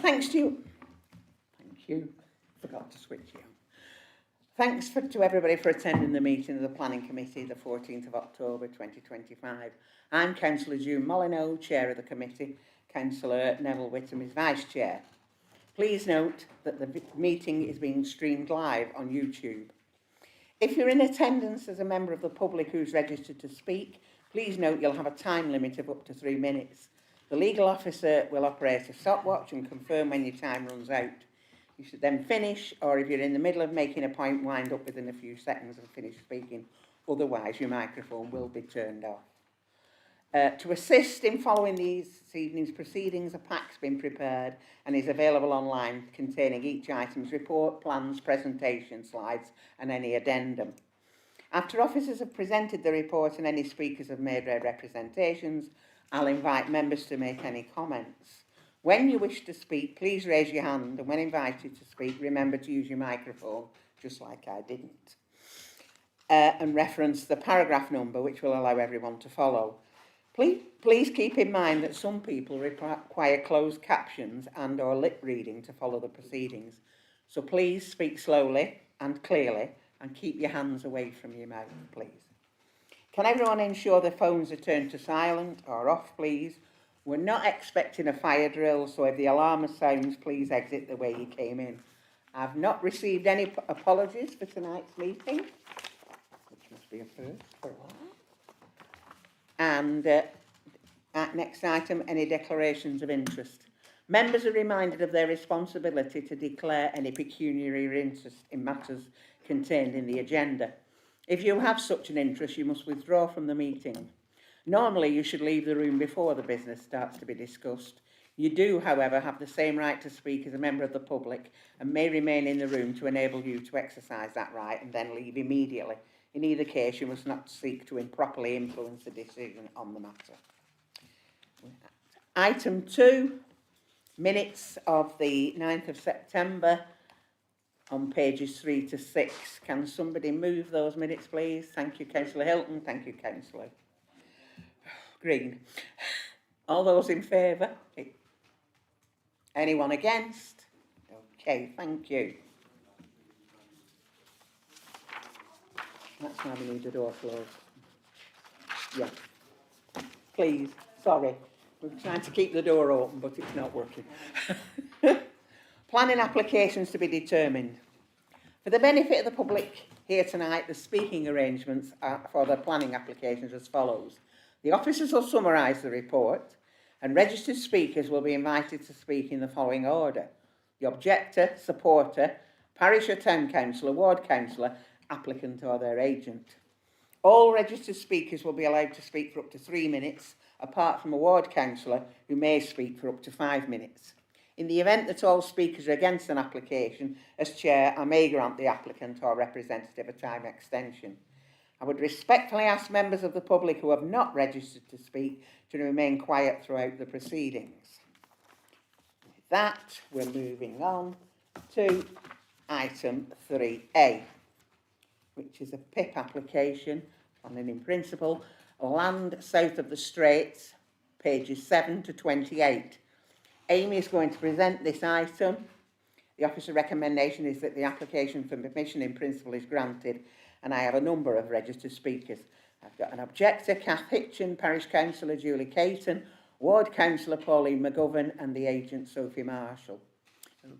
Thanks to you. Thank you. Forgot to switch you on. Thanks to everybody for attending the meeting of the Planning Committee, the 14th of October 2025. I'm Councillor June Molyneux, Chair of the Committee. Councillor Neville Whittam is Vice Chair. Please note that the meeting is being streamed live on YouTube. If you're in attendance as a member of the public who's registered to speak, please note you'll have a time limit of up to 3 minutes. The legal officer will operate a stopwatch and confirm when your time runs out. You should then finish, or if you're in the middle of making a point, wind up within a few seconds and finish speaking. Otherwise, your microphone will be turned off. To assist in following this evening's proceedings, a pack's been prepared and is available online, containing each item's report, plans, presentation, slides and any addendum. After officers have presented the report and any speakers have made their representations, I'll invite members to make any comments. When you wish to speak, please raise your hand, and when invited to speak, remember to use your microphone, just like I didn't. And reference the paragraph number, which will allow everyone to follow. Please keep in mind that some people require closed captions and or lip reading to follow the proceedings. So please speak slowly and clearly and keep your hands away from your mouth, please. Can everyone ensure their phones are turned to silent or off, please? We're not expecting a fire drill, so if the alarm sounds, please exit the way you came in. I've not received any apologies for tonight's meeting, which must be a first for a while. And next item, any declarations of interest. Members are reminded of their responsibility to declare any pecuniary interest in matters contained in the agenda. If you have such an interest, you must withdraw from the meeting. Normally, you should leave the room before the business starts to be discussed. You do, however, have the same right to speak as a member of the public and may remain in the room to enable you to exercise that right and then leave immediately. In either case, you must not seek to improperly influence the decision on the matter. Item 2, minutes of the 9th of September on pages 3 to 6. Can somebody move those minutes, please? Thank you, Councillor Hilton. Thank you, Councillor Green. All those in favour? Anyone against? Okay, thank you. That's why we need the door closed. Yeah. Please, sorry. We're trying to keep the door open, but it's not working. Planning applications to be determined. For the benefit of the public here tonight, the speaking arrangements for the planning applications as follows. The officers will summarise the report, and registered speakers will be invited to speak in the following order. The objector, supporter, parish or town councillor, ward councillor, applicant or their agent. All registered speakers will be allowed to speak for up to 3 minutes, apart from a ward councillor who may speak for up to 5 minutes. In the event that all speakers are against an application, as chair, I may grant the applicant or representative a time extension. I would respectfully ask members of the public who have not registered to speak to remain quiet throughout the proceedings. With that, we're moving on to item 3A, which is a PIP application, planning in principle, land south of the Straits, pages 7 to 28. Amy is going to present this item. The officer recommendation is that the application for permission in principle is granted, and I have a number of registered speakers. I've got an objector, Kath Hitchin, Parish Councillor Julie Caton, Ward Councillor Pauline McGovern, and the agent Sophie Marshall.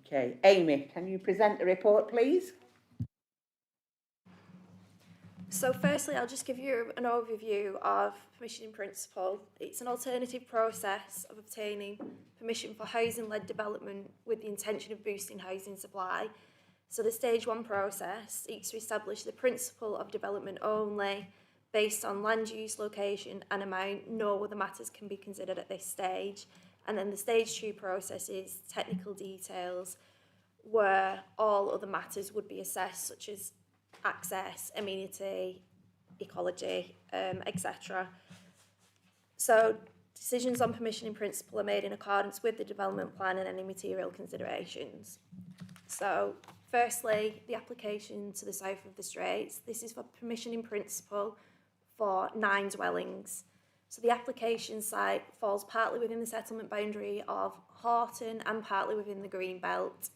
Okay, Amy, can you present the report, please? So firstly, I'll just give you an overview of permission in principle. It's an alternative process of obtaining permission for housing-led development with the intention of boosting housing supply. So the stage 1 process seeks to establish the principle of development only based on land use, location and amount. No other matters can be considered at this stage. And then the stage 2 process is technical details where all other matters would be assessed, such as access, amenity, ecology, etc. So decisions on permission in principle are made in accordance with the development plan and any material considerations. So firstly, the application to the south of the Straits. This is for permission in principle for 9 dwellings. So the application site falls partly within the settlement boundary of Horton and partly within the Green Belt.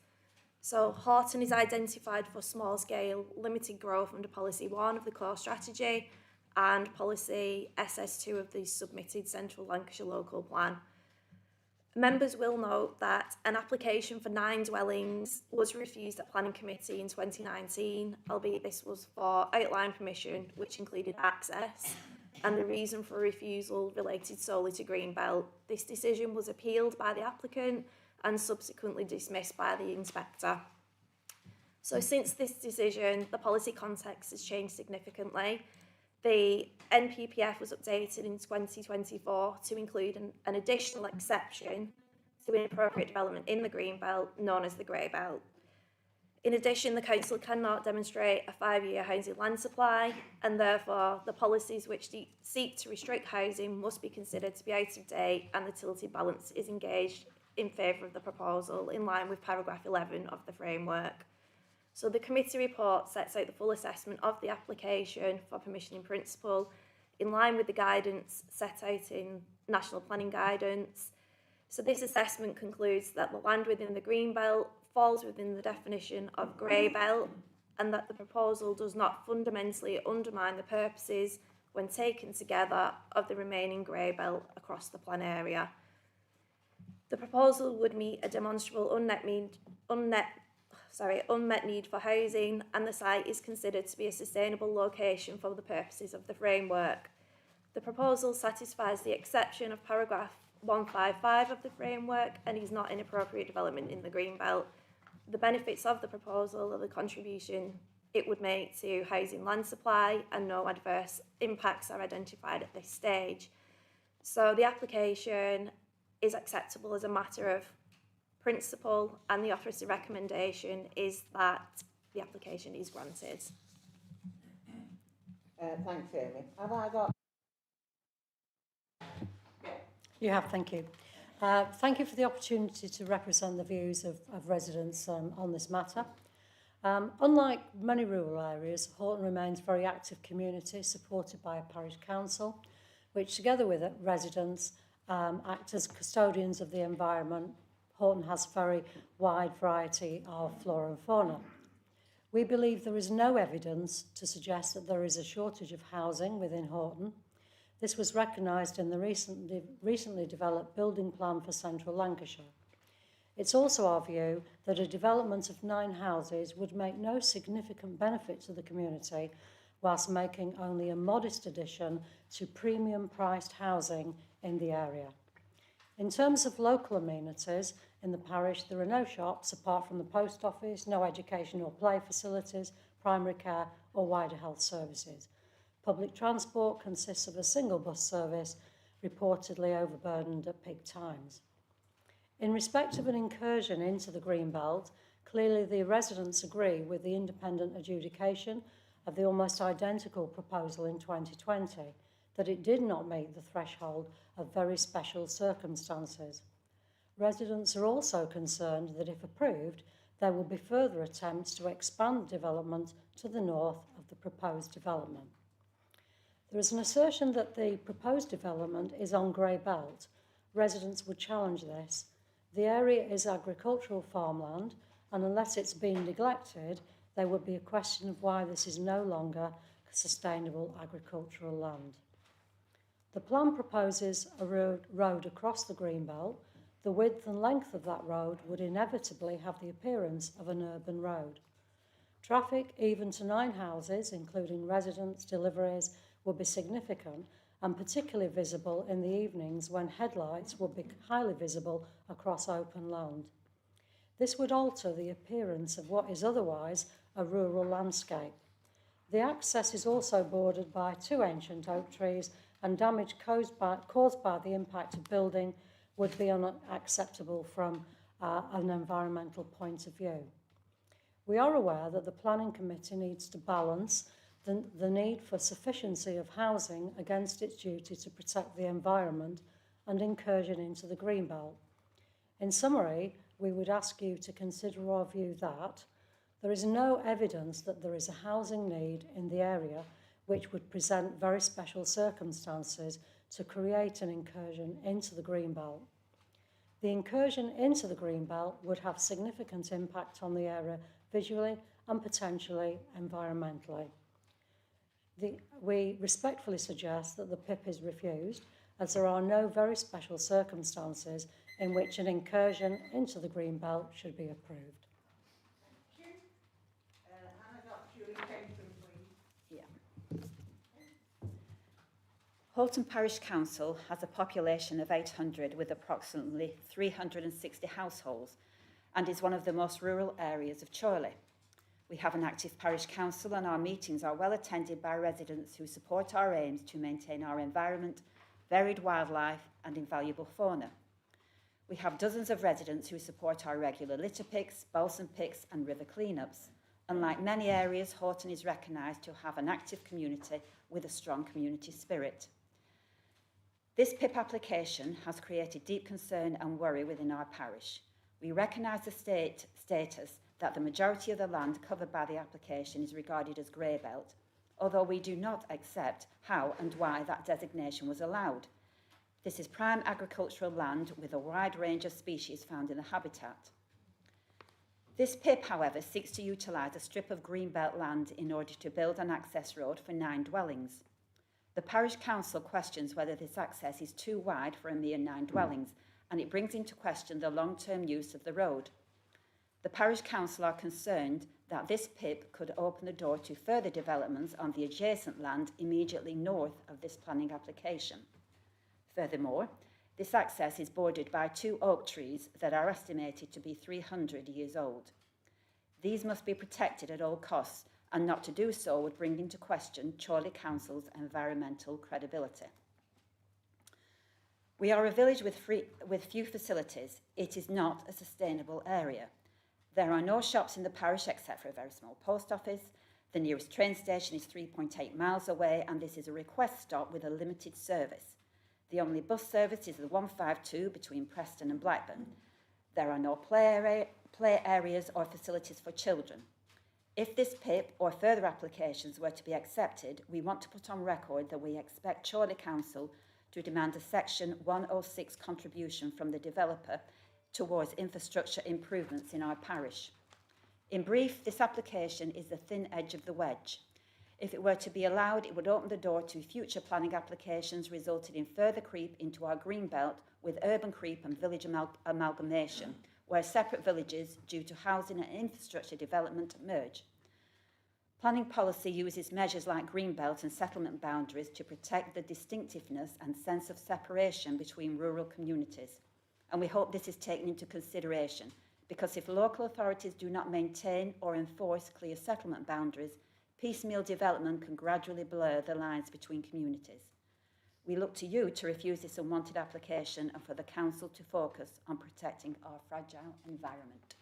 So Horton is identified for small-scale limited growth under Policy 1 of the core strategy and Policy SS2 of the submitted Central Lancashire Local Plan. Members will note that an application for 9 dwellings was refused at Planning Committee in 2019, albeit this was for outline permission, which included access, and the reason for refusal related solely to Greenbelt. This decision was appealed by the applicant and subsequently dismissed by the inspector. So since this decision, the policy context has changed significantly. The NPPF was updated in 2024 to include an additional exception to inappropriate development in the Green Belt, known as the Grey Belt. In addition, the Council cannot demonstrate a 5-year housing land supply, and therefore the policies which seek to restrict housing must be considered to be out of date, and the tilted balance is engaged in favour of the proposal in line with paragraph 11 of the framework. So the committee report sets out the full assessment of the application for permission in principle in line with the guidance set out in National Planning Guidance. So this assessment concludes that the land within the Green Belt falls within the definition of Grey Belt and that the proposal does not fundamentally undermine the purposes, when taken together, of the remaining Grey Belt across the plan area. The proposal would meet a demonstrable unmet need for housing, and the site is considered to be a sustainable location for the purposes of the framework. The proposal satisfies the exception of paragraph 155 of the framework and is not inappropriate development in the Green Belt. The benefits of the proposal are the contribution it would make to housing land supply, and no adverse impacts are identified at this stage. So the application is acceptable as a matter of principle, and the officer's recommendation is that the application is granted. Thanks, Amy. Have I got... You have, thank you. Thank you for the opportunity to represent the views of residents on this matter. Unlike many rural areas, Horton remains a very active community supported by a parish council, which together with residents act as custodians of the environment. Horton has a very wide variety of flora and fauna. We believe there is no evidence to suggest that there is a shortage of housing within Horton. This was recognised in the recently developed building plan for Central Lancashire. It's also our view that a development of 9 houses would make no significant benefit to the community, whilst making only a modest addition to premium priced housing in the area. In terms of local amenities, in the parish there are no shops apart from the post office, no education or play facilities, primary care or wider health services. Public transport consists of a single bus service, reportedly overburdened at peak times. In respect of an incursion into the Green Belt, clearly the residents agree with the independent adjudication of the almost identical proposal in 2020, that it did not meet the threshold of very special circumstances. Residents are also concerned that if approved, there will be further attempts to expand development to the north of the proposed development. There is an assertion that the proposed development is on Grey Belt. Residents would challenge this. The area is agricultural farmland, and unless it's been neglected, there would be a question of why this is no longer sustainable agricultural land. The plan proposes a road across the Green Belt. The width and length of that road would inevitably have the appearance of an urban road. Traffic, even to 9 houses, including residents, deliveries, would be significant and particularly visible in the evenings when headlights would be highly visible across open land. This would alter the appearance of what is otherwise a rural landscape. The access is also bordered by 2 ancient oak trees, and damage caused by the impact of building would be unacceptable from an environmental point of view. We are aware that the Planning Committee needs to balance the need for sufficiency of housing against its duty to protect the environment and incursion into the Green Belt. In summary, we would ask you to consider our view that there is no evidence that there is a housing need in the area which would present very special circumstances to create an incursion into the Greenbelt. The incursion into the Greenbelt would have significant impact on the area visually and potentially environmentally. We respectfully suggest that the PIP is refused, as there are no very special circumstances in which an incursion into the Greenbelt should be approved. Thank you. Anna Dr. Julie Kenton, please. Yeah. Horton Parish Council has a population of 800 with approximately 360 households and is one of the most rural areas of Chorley. We have an active parish council and our meetings are well attended by residents who support our aims to maintain our environment, varied wildlife and invaluable fauna. We have dozens of residents who support our regular litter picks, balsam picks and river cleanups. Unlike many areas, Horton is recognised to have an active community with a strong community spirit. This PIP application has created deep concern and worry within our parish. We recognise the status that the majority of the land covered by the application is regarded as grey belt, although we do not accept how and why that designation was allowed. This is prime agricultural land with a wide range of species found in the habitat. This PIP, however, seeks to utilise a strip of greenbelt land in order to build an access road for 9 dwellings. The parish council questions whether this access is too wide for a mere 9 dwellings, and it brings into question the long-term use of the road. The parish council are concerned that this PIP could open the door to further developments on the adjacent land immediately north of this planning application. Furthermore, this access is bordered by 2 oak trees that are estimated to be 300 years old. These must be protected at all costs, and not to do so would bring into question Chorley Council's environmental credibility. We are a village with few facilities. It is not a sustainable area. There are no shops in the parish except for a very small post office. The nearest train station is 3.8 miles away, and this is a request stop with a limited service. The only bus service is the 152 between Preston and Blackburn. There are no play areas or facilities for children. If this PIP or further applications were to be accepted, we want to put on record that we expect Chorley Council to demand a Section 106 contribution from the developer towards infrastructure improvements in our parish. In brief, this application is the thin edge of the wedge. If it were to be allowed, it would open the door to future planning applications, resulting in further creep into our green belt with urban creep and village amalgamation, where separate villages, due to housing and infrastructure development, merge. Planning policy uses measures like greenbelt and settlement boundaries to protect the distinctiveness and sense of separation between rural communities. And we hope this is taken into consideration, because if local authorities do not maintain or enforce clear settlement boundaries, piecemeal development can gradually blur the lines between communities. We look to you to refuse this unwanted application and for the council to focus on protecting our fragile environment.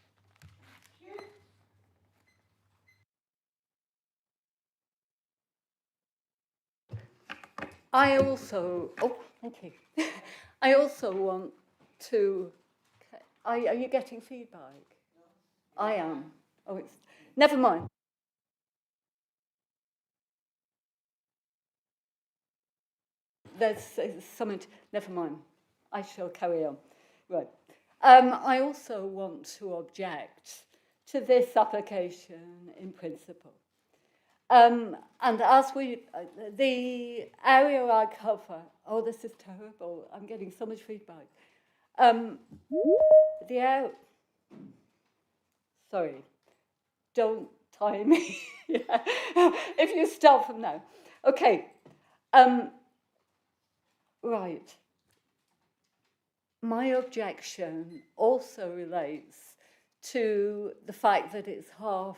I also want to, are you getting feedback? No. I am. Oh, it's, never mind. There's something, never mind. I shall carry on. Right. I also want to object to this application in principle. And as the area I cover, oh, this is terrible. I'm getting so much feedback. Sorry, don't tie me. If you start from now. Okay. Right. My objection also relates to the fact that it's half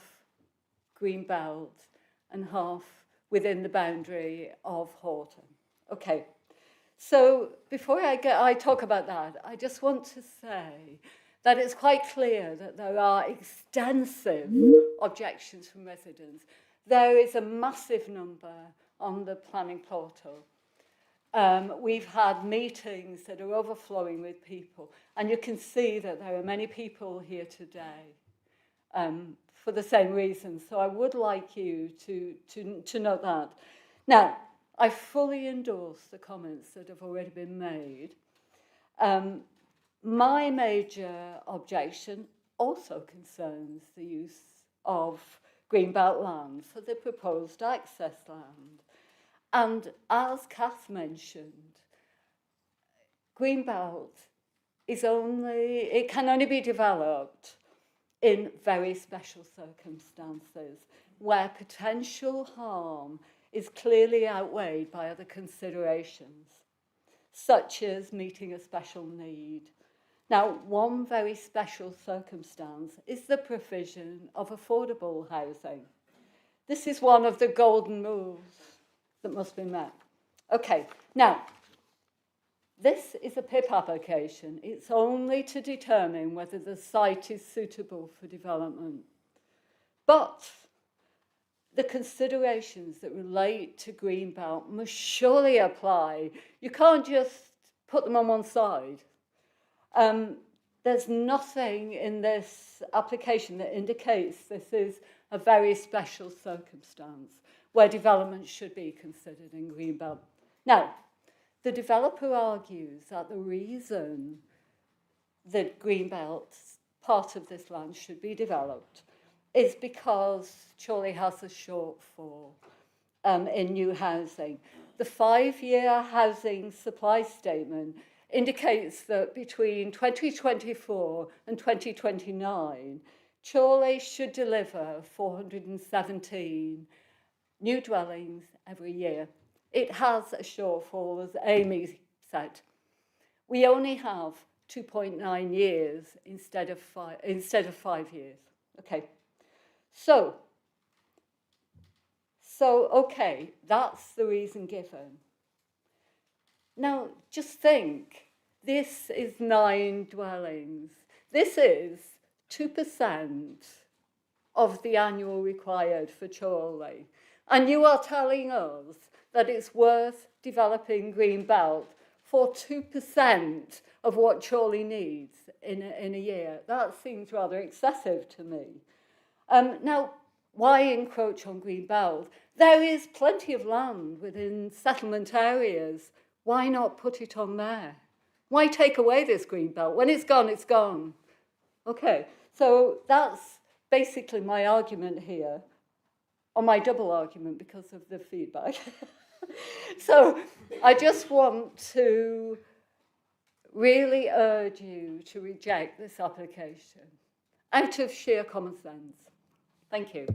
greenbelt and half within the boundary of Horton. Okay, so before I talk about that, I just want to say that it's quite clear that there are extensive objections from residents. There is a massive number on the planning portal. We've had meetings that are overflowing with people, and you can see that there are many people here today for the same reason. So I would like you to note that. Now, I fully endorse the comments that have already been made. My major objection also concerns the use of Greenbelt land for the proposed access land. And as Kath mentioned, Greenbelt can only be developed in very special circumstances where potential harm is clearly outweighed by other considerations, such as meeting a special need. Now, one very special circumstance is the provision of affordable housing. This is one of the golden rules that must be met. Okay, now, this is a PIP application. It's only to determine whether the site is suitable for development. But the considerations that relate to Greenbelt must surely apply. You can't just put them on one side. There's nothing in this application that indicates this is a very special circumstance where development should be considered in Greenbelt. Now, the developer argues that the reason that Greenbelt, part of this land, should be developed is because Chorley has a shortfall in new housing. The 5-year housing supply statement indicates that between 2024 and 2029, Chorley should deliver 417 new dwellings every year. It has a shortfall, as Amy said. We only have 2.9 years instead of 5 years. Okay, so okay, that's the reason given. Now, just think, this is 9 dwellings. This is 2% of the annual required for Chorley. And you are telling us that it's worth developing Greenbelt for 2% of what Chorley needs in a year. That seems rather excessive to me. Now, why encroach on Greenbelt? There is plenty of land within settlement areas. Why not put it on there? Why take away this Greenbelt? When it's gone, it's gone. Okay, so that's basically my argument here, or my double argument because of the feedback. So I just want to really urge you to reject this application out of sheer common sense. Thank you.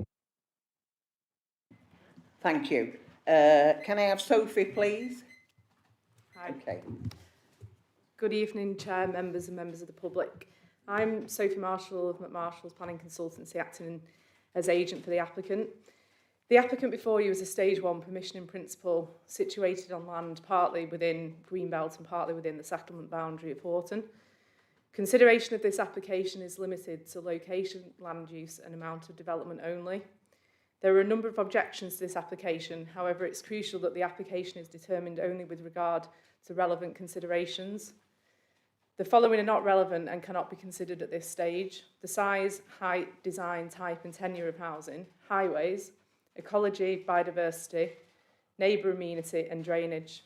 Thank you. Can I have Sophie, please? Hi. Okay. Good evening, Chair, members and members of the public. I'm Sophie Marshall of McMarshall's Planning Consultancy, acting as agent for the applicant. The applicant before you is a Stage 1 permission in principle situated on land partly within Greenbelt and partly within the settlement boundary of Horton. Consideration of this application is limited to location, land use and amount of development only. There are a number of objections to this application. However, it's crucial that the application is determined only with regard to relevant considerations. The following are not relevant and cannot be considered at this stage: the size, height, design, type and tenure of housing, highways, ecology, biodiversity, neighbour amenity and drainage.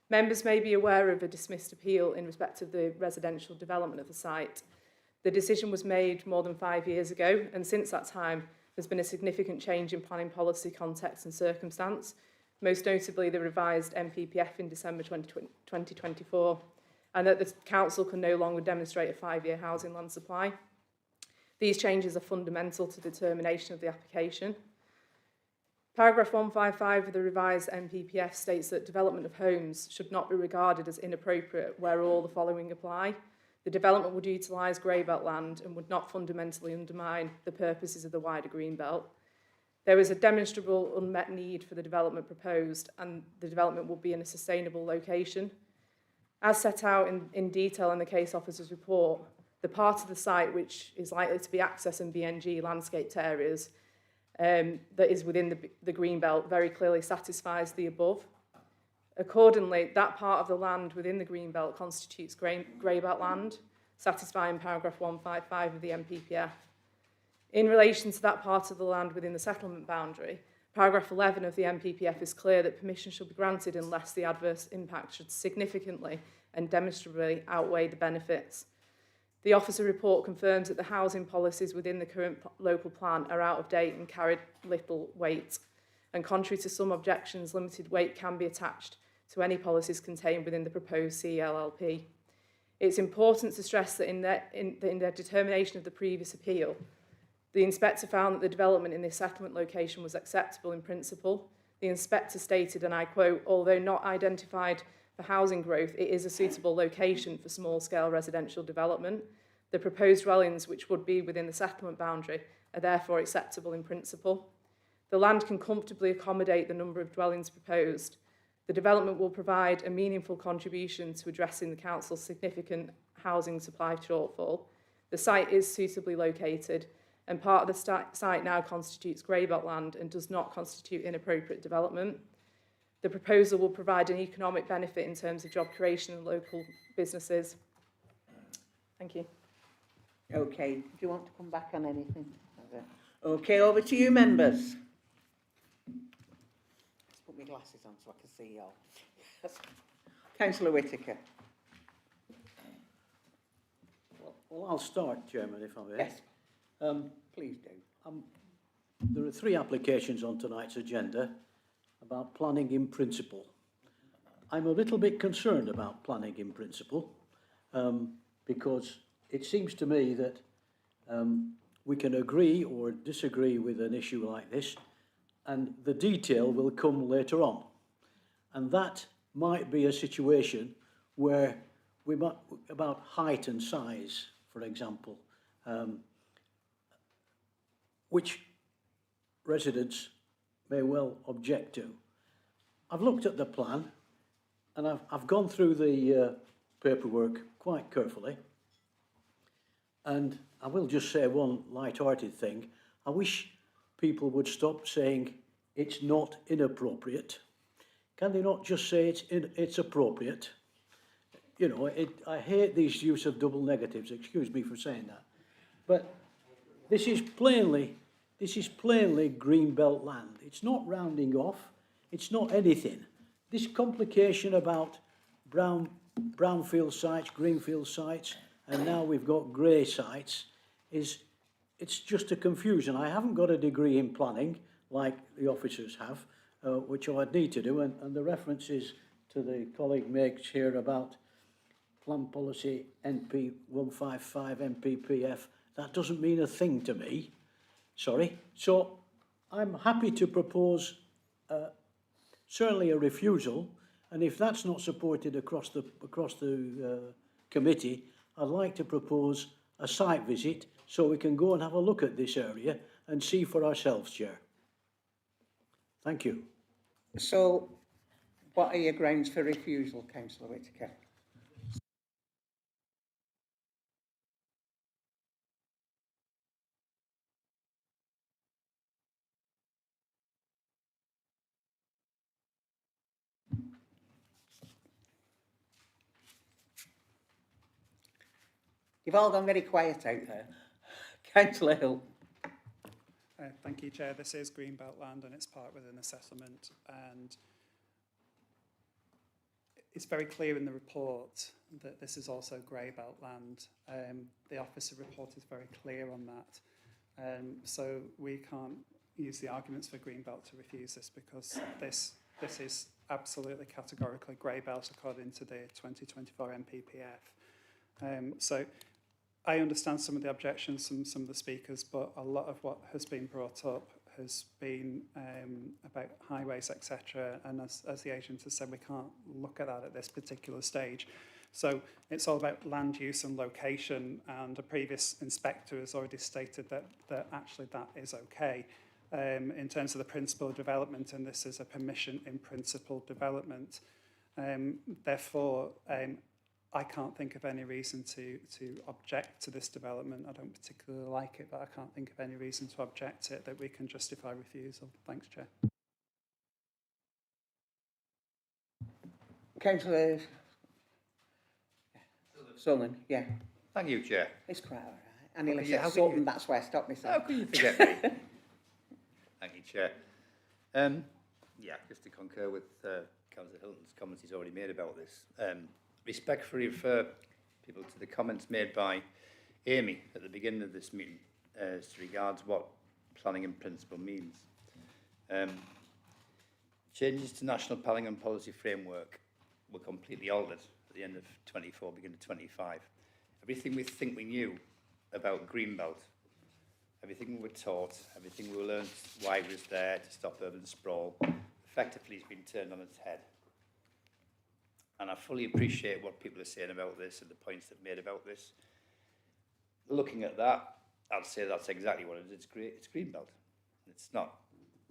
Members may be aware of a dismissed appeal in respect of the residential development of the site. The decision was made more than 5 years ago, and since that time there's been a significant change in planning policy, context and circumstance, most notably the revised NPPF in December 2024, and that the council can no longer demonstrate a 5-year housing land supply. These changes are fundamental to the determination of the application. Paragraph 155 of the revised NPPF states that development of homes should not be regarded as inappropriate where all the following apply. The development would utilise Greybelt land and would not fundamentally undermine the purposes of the wider Greenbelt. There is a demonstrable unmet need for the development proposed, and the development will be in a sustainable location. As set out in detail in the case officer's report, the part of the site which is likely to be accessed in BNG landscaped areas that is within the Greenbelt very clearly satisfies the above. Accordingly, that part of the land within the Greenbelt constitutes Greybelt land, satisfying paragraph 155 of the NPPF. In relation to that part of the land within the settlement boundary, Paragraph 11 of the NPPF is clear that permission shall be granted unless the adverse impact should significantly and demonstrably outweigh the benefits. The officer report confirms that the housing policies within the current local plan are out of date and carry little weight. And contrary to some objections, limited weight can be attached to any policies contained within the proposed CLLP. It's important to stress that in their determination of the previous appeal, the inspector found that the development in this settlement location was acceptable in principle. The inspector stated, and I quote, "Although not identified for housing growth, it is a suitable location for small-scale residential development. The proposed dwellings, which would be within the settlement boundary, are therefore acceptable in principle. The land can comfortably accommodate the number of dwellings proposed. The development will provide a meaningful contribution to addressing the council's significant housing supply shortfall. The site is suitably located, and part of the site now constitutes grey-belt land and does not constitute inappropriate development. The proposal will provide an economic benefit in terms of job creation and local businesses." Thank you. Okay, do you want to come back on anything? Okay, over to you, members. Let's put my glasses on so I can see you all. Councillor Whittaker. Well, I'll start, Chairman, if I may. Yes. Please do. There are 3 applications on tonight's agenda about planning in principle. I'm a little bit concerned about planning in principle because it seems to me that we can agree or disagree with an issue like this, and the detail will come later on. And that might be a situation where we might, about height and size, for example, which residents may well object to. I've looked at the plan and I've gone through the paperwork quite carefully, and I will just say one light-hearted thing. I wish people would stop saying it's not inappropriate. Can they not just say it's appropriate? You know, I hate this use of double negatives, excuse me for saying that. But this is plainly greenbelt land. It's not rounding off, it's not anything. This complication about brownfield sites, greenfield sites, and now we've got grey sites, it's just a confusion. I haven't got a degree in planning like the officers have, which I'd need to do, and the references to the colleague makes here about Plan Policy NP 155 NPPF, that doesn't mean a thing to me. Sorry. So I'm happy to propose certainly a refusal, and if that's not supported across the committee, I'd like to propose a site visit so we can go and have a look at this area and see for ourselves, Chair. Thank you. So, what are your grounds for refusal, Councillor Whittaker? You've all gone very quiet out there. Councillor Hill. Thank you, Chair. This is Greenbelt land and it's part within the settlement, and it's very clear in the report that this is also Greybelt land. The officer report is very clear on that. So we can't use the arguments for Greenbelt to refuse this, because this is absolutely categorically Greybelt according to the 2024 NPPF. So I understand some of the objections from some of the speakers, but a lot of what has been brought up has been about highways, etc. And as the agent has said, we can't look at that at this particular stage. So it's all about land use and location, and a previous inspector has already stated that actually that is okay in terms of the principle of development, and this is a permission in principle development. Therefore, I can't think of any reason to object to this development. I don't particularly like it, but I can't think of any reason to object to it that we can justify refusal. Thanks, Chair. Councillor Sullivan, yeah. Thank you, Chair. It's quite all right. I nearly Yeah, said how can Sullivan, you- that's why I stopped How myself. can you forget me? Thank you, Chair. Yeah, just to concur with Councillor Hilton's comments he's already made about this. Respectfully refer people to the comments made by Amy at the beginning of this meeting as regards what planning in principle means. Changes to National Planning and Policy Framework were completely altered at the end of 24, beginning of 25. Everything we think we knew about Greenbelt, everything we were taught, everything we learned why it was there to stop urban sprawl, effectively has been turned on its head. And I fully appreciate what people are saying about this and the points they've made about this. Looking at that, I'd say that's exactly what it is. It's Greenbelt. It's not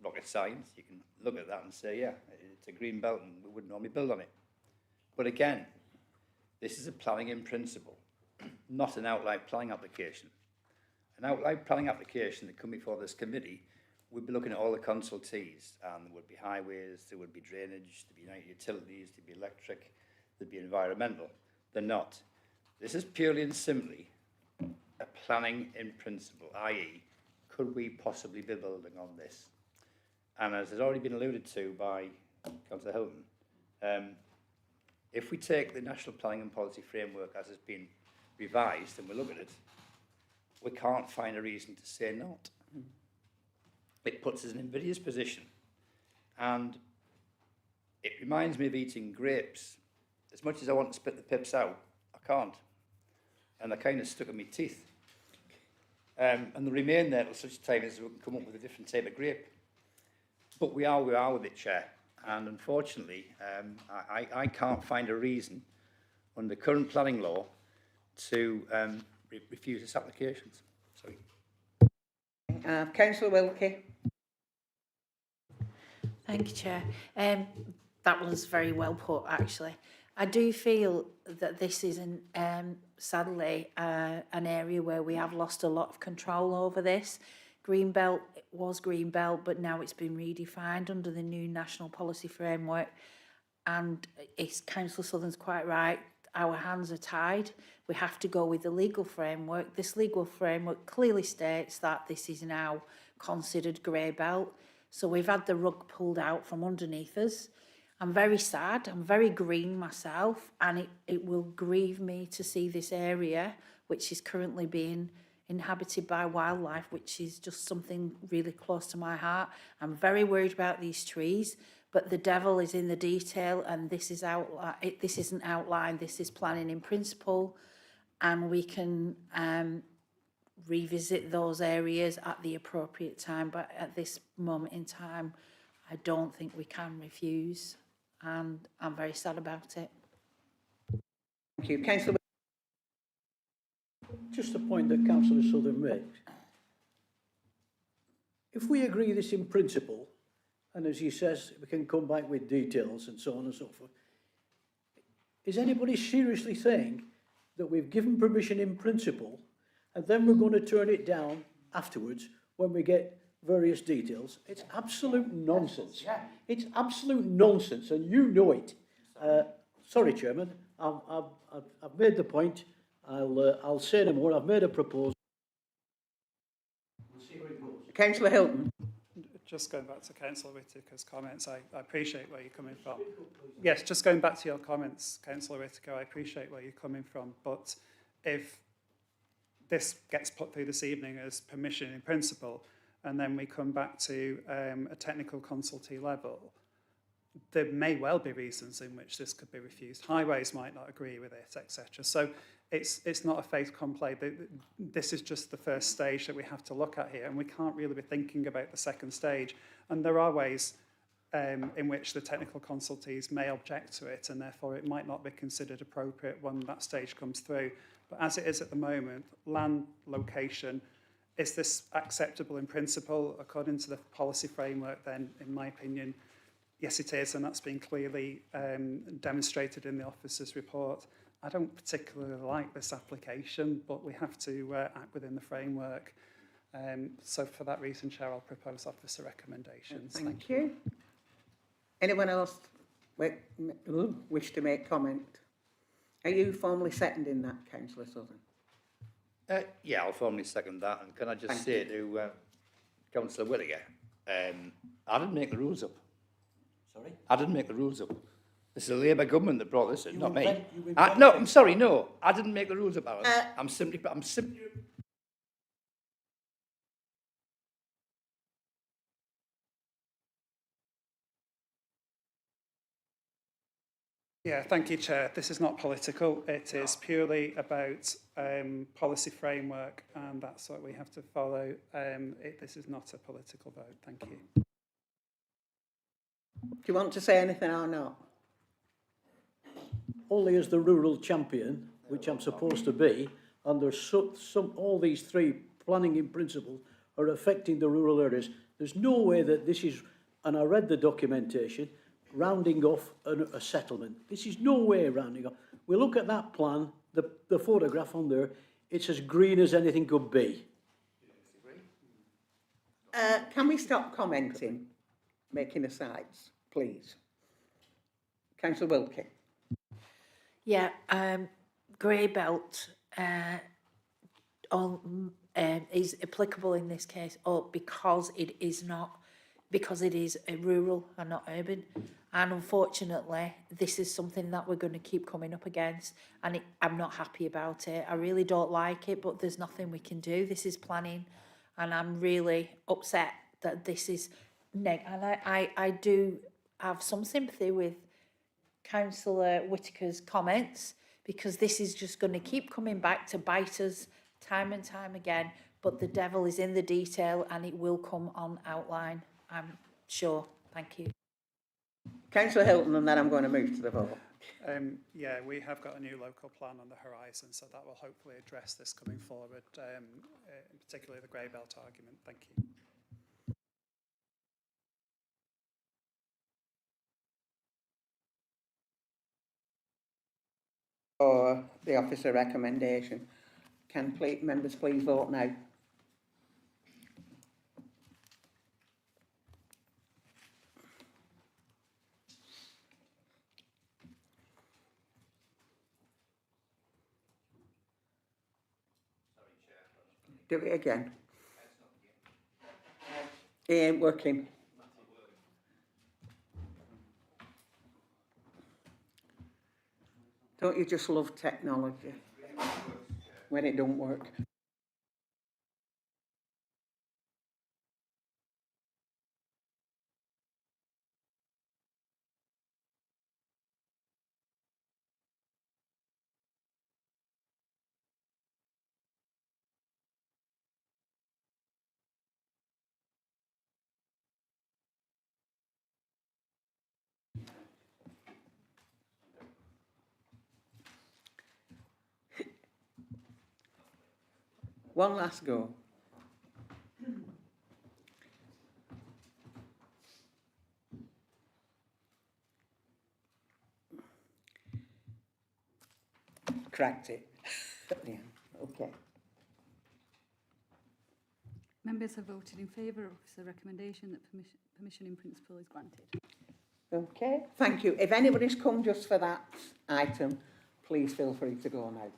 rocket science. You can look at that and say, yeah, it's a Greenbelt and we wouldn't normally build on it. But again, this is a planning in principle, not an outline planning application. An outline planning application that come before this committee would be looking at all the consultees, and there would be highways, there would be drainage, there'd be utilities, there'd be electric, there'd be environmental. They're not. This is purely and simply a planning in principle, i.e., could we possibly be building on this? And as has already been alluded to by Councillor Hilton, if we take the National Planning and Policy Framework as has been revised and we look at it, we can't find a reason to say not. It puts us in an invidious position. And it reminds me of eating grapes. As much as I want to spit the pips out, I can't. And they're kind of stuck in my teeth. And they remain there till such time as we can come up with a different type of grape. But we are with it, Chair. And unfortunately, I can't find a reason under current planning law to refuse this application. Sorry. Councillor Wilkie. Thank you, Chair. That was very well put, actually. I do feel that this is, sadly, an area where we have lost a lot of control over this. Greenbelt was Greenbelt, but now it's been redefined under the new National Policy Framework. And it's Councillor Southern's quite right. Our hands are tied. We have to go with the legal framework. This legal framework clearly states that this is now considered grey belt. So we've had the rug pulled out from underneath us. I'm very sad. I'm very green myself, and it will grieve me to see this area, which is currently being inhabited by wildlife, which is just something really close to my heart. I'm very worried about these trees, but the devil is in the detail, and this isn't outlined, this is planning in principle, and we can revisit those areas at the appropriate time, but at this moment in time, I don't think we can refuse, and I'm very sad about it. Thank you. Councillor. Just a point that Councillor Southern makes. If we agree this in principle, and as he says, we can come back with details and so on and so forth, is anybody seriously saying that we've given permission in principle and then we're going to turn it down afterwards when we get various details? It's absolute nonsense. It's absolute nonsense, and you know it. Sorry, Chairman, I've made the point. I'll say no more. I've made a proposal. We'll see where it goes. Councillor Hilton. Just going back to Councillor Whittaker's comments, I appreciate where you're coming from. Yes, just going back to your comments, Councillor Whittaker, I appreciate where you're coming from, but if this gets put through this evening as permission in principle, and then we come back to a technical consultee level, there may well be reasons in which this could be refused. Highways might not agree with it, etc. So it's not a fait accompli. This is just the first stage that we have to look at here, and we can't really be thinking about the second stage. And there are ways in which the technical consultees may object to it, and therefore it might not be considered appropriate when that stage comes through. But as it is at the moment, land location, is this acceptable in principle according to the policy framework? Then, in my opinion, yes, it is, and that's been clearly demonstrated in the officer's report. I don't particularly like this application, but we have to act within the framework. So for that reason, Chair, I'll propose officer recommendations. Thank you. Anyone else wish to make comment? Are you formally seconding that, Councillor Southern? Yeah, I'll formally second that. And can I just say to Councillor Whittaker, I didn't make the rules up. Sorry? I didn't make the rules up. This is a Labour government that brought this in, You not me. invented No, it. I'm sorry, no. I didn't make the rules up, Alan. I'm simply... Yeah, thank you, Chair. This is not political. It is purely about policy framework, and that's what we have to follow. This is not a political vote. Thank you. Do you want to say anything or not? Only as the rural champion, which I'm supposed to be, under all these three planning in principle are affecting the rural areas. There's no way that this is, and I read the documentation, rounding off a settlement. This is no way rounding off. We look at that plan, the photograph on there, it's as green as anything could be. Can we stop commenting, making asides, please? Councillor Wilkie. Yeah, grey belt is applicable in this case, because it is a rural and not urban. And unfortunately, this is something that we're going to keep coming up against, and I'm not happy about it. I really don't like it, but there's nothing we can do. This is planning, and I'm really upset that this is and I do have some sympathy with Councillor Whitaker's comments, because this is just going to keep coming back to bite us time and time again. But the devil is in the detail, and it will come on outline, I'm sure. Thank you. Councillor Hilton, and then I'm going to move to the vote. Yeah, we have got a new local plan on the horizon, so that will hopefully address this coming forward, particularly the grey belt argument. Thank you. For the officer recommendation. Can members please vote now? Do it again. It ain't working. Don't you just love technology when it don't work? One last go. Cracked it. Yeah, okay. Members have voted in favour of the recommendation that permission in principle is granted. Okay, thank you. If anybody's come just for that item, please feel free to go now.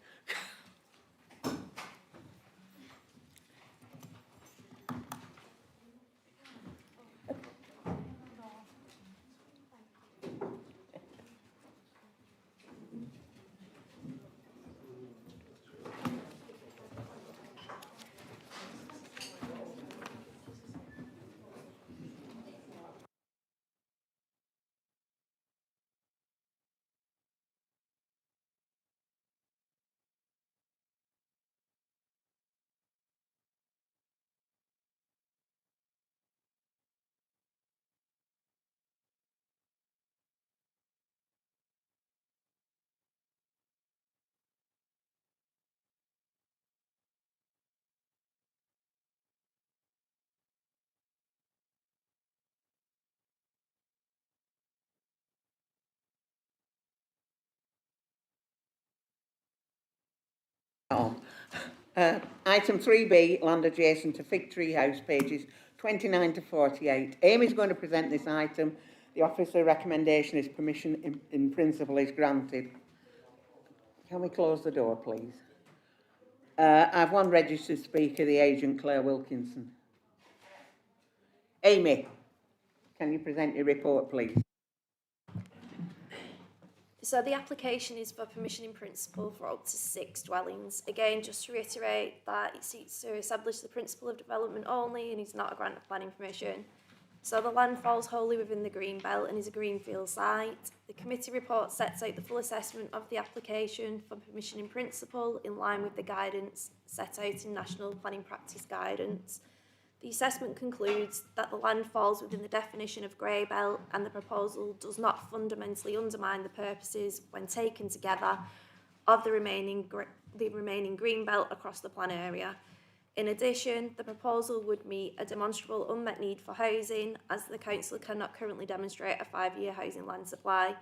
Item 3B, land adjacent to Fig Tree House, pages 29 to 48. Amy's going to present this item. The officer recommendation is permission in principle is granted. Can we close the door, please? I've one registered speaker, the agent Claire Wilkinson. Amy, can you present your report, please? So the application is for permission in principle for up to 6 dwellings. Again, just to reiterate that it seeks to establish the principle of development only and is not a grant of planning permission. So the land falls wholly within the green belt and is a greenfield site. The committee report sets out the full assessment of the application for permission in principle in line with the guidance set out in National Planning Practice Guidance. The assessment concludes that the land falls within the definition of grey belt and the proposal does not fundamentally undermine the purposes, when taken together, of the remaining green belt across the plan area. In addition, the proposal would meet a demonstrable unmet need for housing, as the council cannot currently demonstrate a 5-year housing land supply.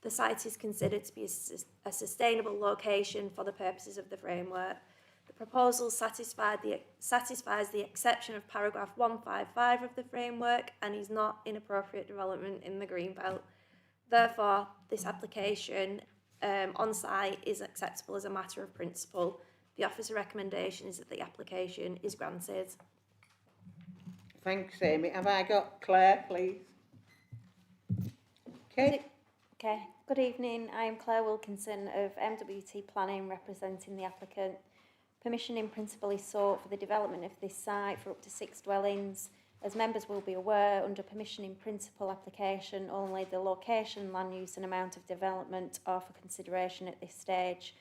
The site is considered to be a sustainable location for the purposes of the framework. The proposal satisfies the exception of paragraph 155 of the framework and is not inappropriate development in the greenbelt. Therefore, this application on site is acceptable as a matter of principle. The officer recommendation is that the application is granted. Thanks, Amy. Have I got Claire, please? Okay. Okay, good evening. I am Claire Wilkinson of MWT Planning, representing the applicant. Permission in principle is sought for the development of this site for up to 6 dwellings. As members will be aware, under permission in principle application, only the location, land use and amount of development are for consideration at this stage.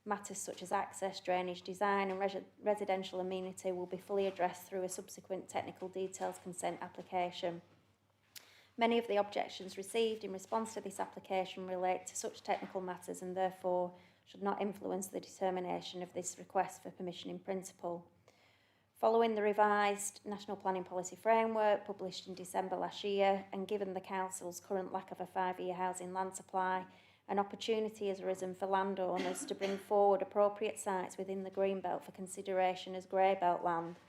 Matters such as access, drainage, design and residential amenity will be fully addressed through a subsequent technical details consent application. Many of the objections received in response to this application relate to such technical matters and therefore should not influence the determination of this request for permission in principle. Following the revised National Planning Policy Framework published in December last year, and given the Council's current lack of a 5-year housing land supply, an opportunity has arisen for landowners to bring forward appropriate sites within the Greenbelt for consideration as Greybelt land.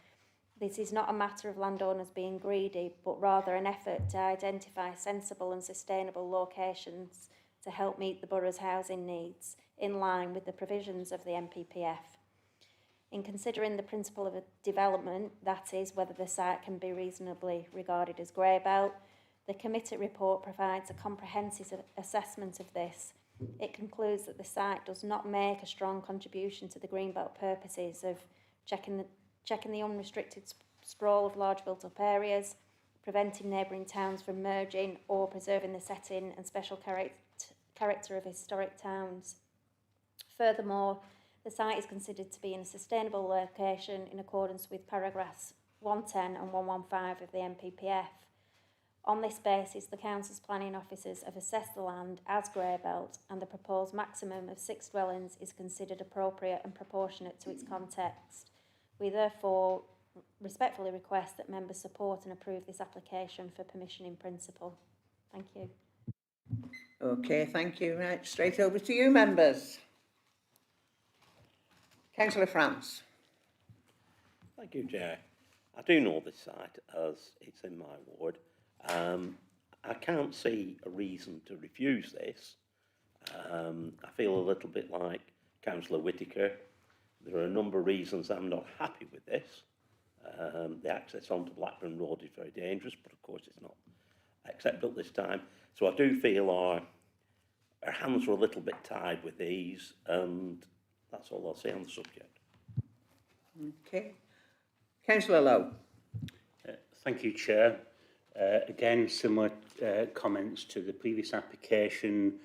This is not a matter of landowners being greedy, but rather an effort to identify sensible and sustainable locations to help meet the borough's housing needs, in line with the provisions of the NPPF. In considering the principle of a development, that is, whether the site can be reasonably regarded as Greybelt, the committee report provides a comprehensive assessment of this. It concludes that the site does not make a strong contribution to the Greenbelt purposes of checking the unrestricted sprawl of large built-up areas, preventing neighbouring towns from merging, or preserving the setting and special character of historic towns. Furthermore, the site is considered to be in a sustainable location in accordance with paragraphs 110 and 115 of the NPPF. On this basis, the Council's planning officers have assessed the land as Greybelt, and the proposed maximum of 6 dwellings is considered appropriate and proportionate to its context. We therefore respectfully request that members support and approve this application for permission in principle. Thank you. Okay, thank you. Right, straight over to you, members. Councillor France. Thank you, Chair. I do know this site as it's in my ward. I can't see a reason to refuse this. I feel a little bit like Councillor Whittaker. There are a number of reasons I'm not happy with this. The access onto Blackburn Road is very dangerous, but of course it's not acceptable this time. So I do feel our hands are a little bit tied with these, and that's all I'll say on the subject. Okay. Councillor Lowe. Thank you, Chair. Again, similar comments to the previous application.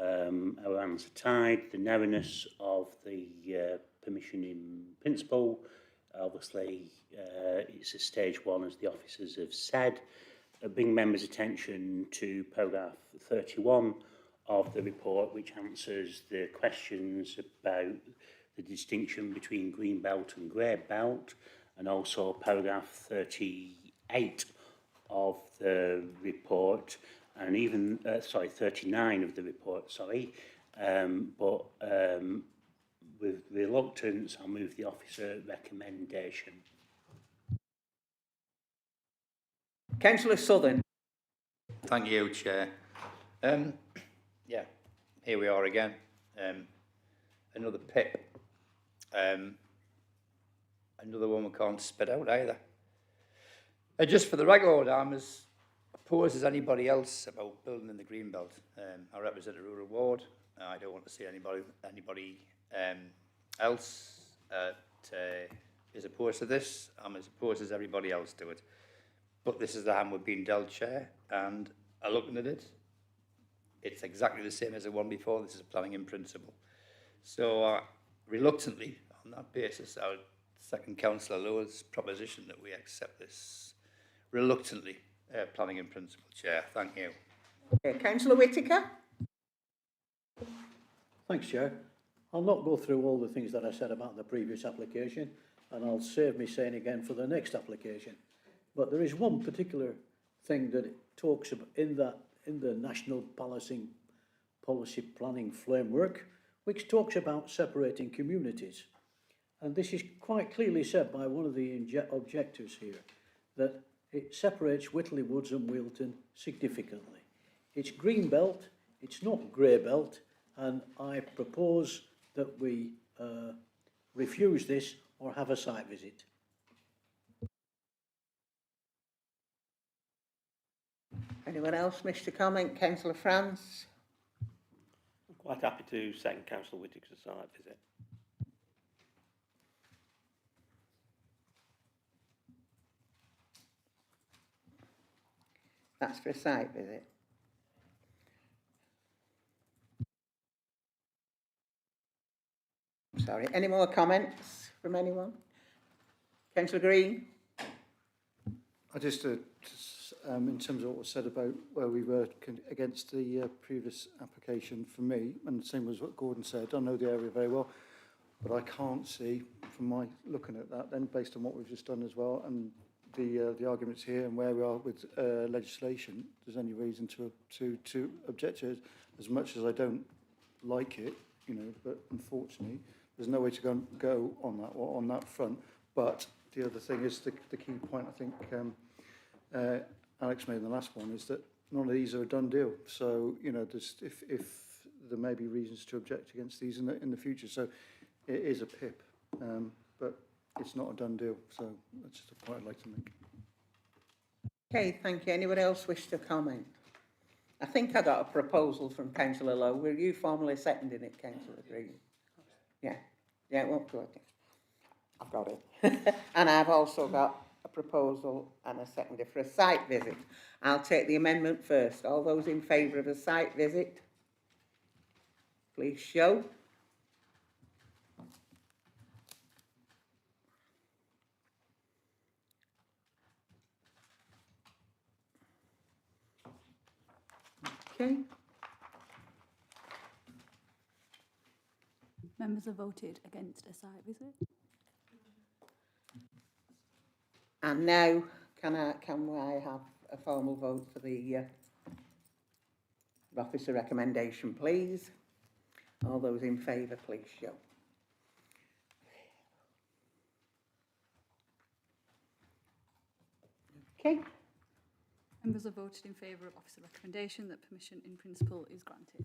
Our hands are tied. The narrowness of the permission in principle, obviously, it's a stage 1, as the officers have said. Bring members' attention to paragraph 31 of the report, which answers the questions about the distinction between green belt and grey belt, and also paragraph 38 of the report, and even 39 of the report, but with reluctance I'll move the officer recommendation. Councillor Southern. Thank you, Chair. Yeah, here we are again. Another PIP. Another one we can't spit out either. Just for the record, I'm as opposed as anybody else about building in the Greenbelt. I represent a rural ward. I don't want to see anybody else is opposed to this. I'm as opposed as everybody else to it. But this is the hand we're being dealt, Chair, and looking at it, it's exactly the same as the one before. This is planning in principle. So reluctantly, on that basis, I would second Councillor Lowe's proposition that we accept this reluctantly, planning in principle, Chair. Thank you. Okay, Councillor Whittaker? Thanks, Chair. I'll not go through all the things that I said about the previous application, and I'll save me saying again for the next application. But there is one particular thing that it talks about in the National Policy Planning Framework, which talks about separating communities. And this is quite clearly said by one of the objectors here, that it separates Whitley Woods and Wealton significantly. It's green belt, it's not grey belt, and I propose that we refuse this or have a site visit. Anyone else wish to comment? Councillor France? I'm quite happy to second Councillor Whittaker's site visit. That's for a site visit. Sorry, any more comments from anyone? Councillor Green? I just, in terms of what was said about where we were against the previous application, for me, and the same as what Gordon said, I know the area very well, but I can't see from my looking at that then, based on what we've just done as well, and the arguments here and where we are with legislation, there's any reason to object to it. As much as I don't like it, you know, but unfortunately, there's no way to go on that front. But the other thing is the key point, I think Alex made in the last one, is that none of these are a done deal. So, you know, there's, if there may be reasons to object against these in the future. So it is a PIP, but it's not a done deal. So that's just a point I'd like to make. Okay, thank you. Anyone else wish to comment? I think I got a proposal from Councillor Lowe. Were you formally seconding it, Councillor Green? Yeah, it won't go again. I've got it. And I've also got a proposal and a seconder for a site visit. I'll take the amendment first. All those in favour of a site visit, please show. Okay. Members have voted against a site visit. And now, can I have a formal vote for the officer recommendation, please? All those in favour, please show. Okay. Members have voted in favour of officer recommendation that permission in principle is granted.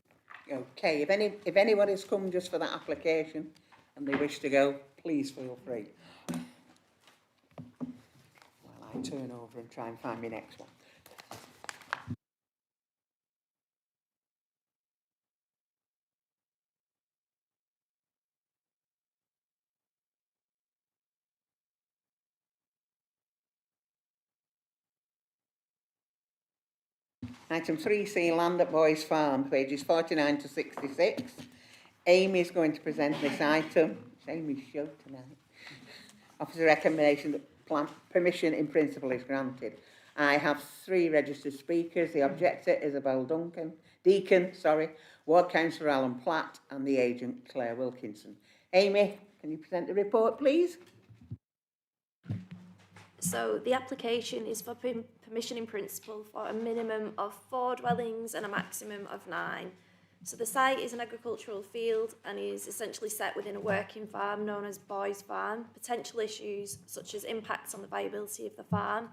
Okay, if anyone has come just for that application and they wish to go, please feel free. While I turn over and try and find my next one. Item 3C, Land at Boys Farm, pages 49 to 66. Amy is going to present this item. It's Amy's show tonight. Officer recommendation that permission in principle is granted. I have 3 registered speakers. The objector, Isabel Deacon, Ward Councillor Alan Platt, and the agent, Claire Wilkinson. Amy, can you present the report, please? So the application is for permission in principle for a minimum of 4 dwellings and a maximum of 9. So the site is an agricultural field and is essentially set within a working farm known as Boys Farm. Potential issues such as impacts on the viability of the farm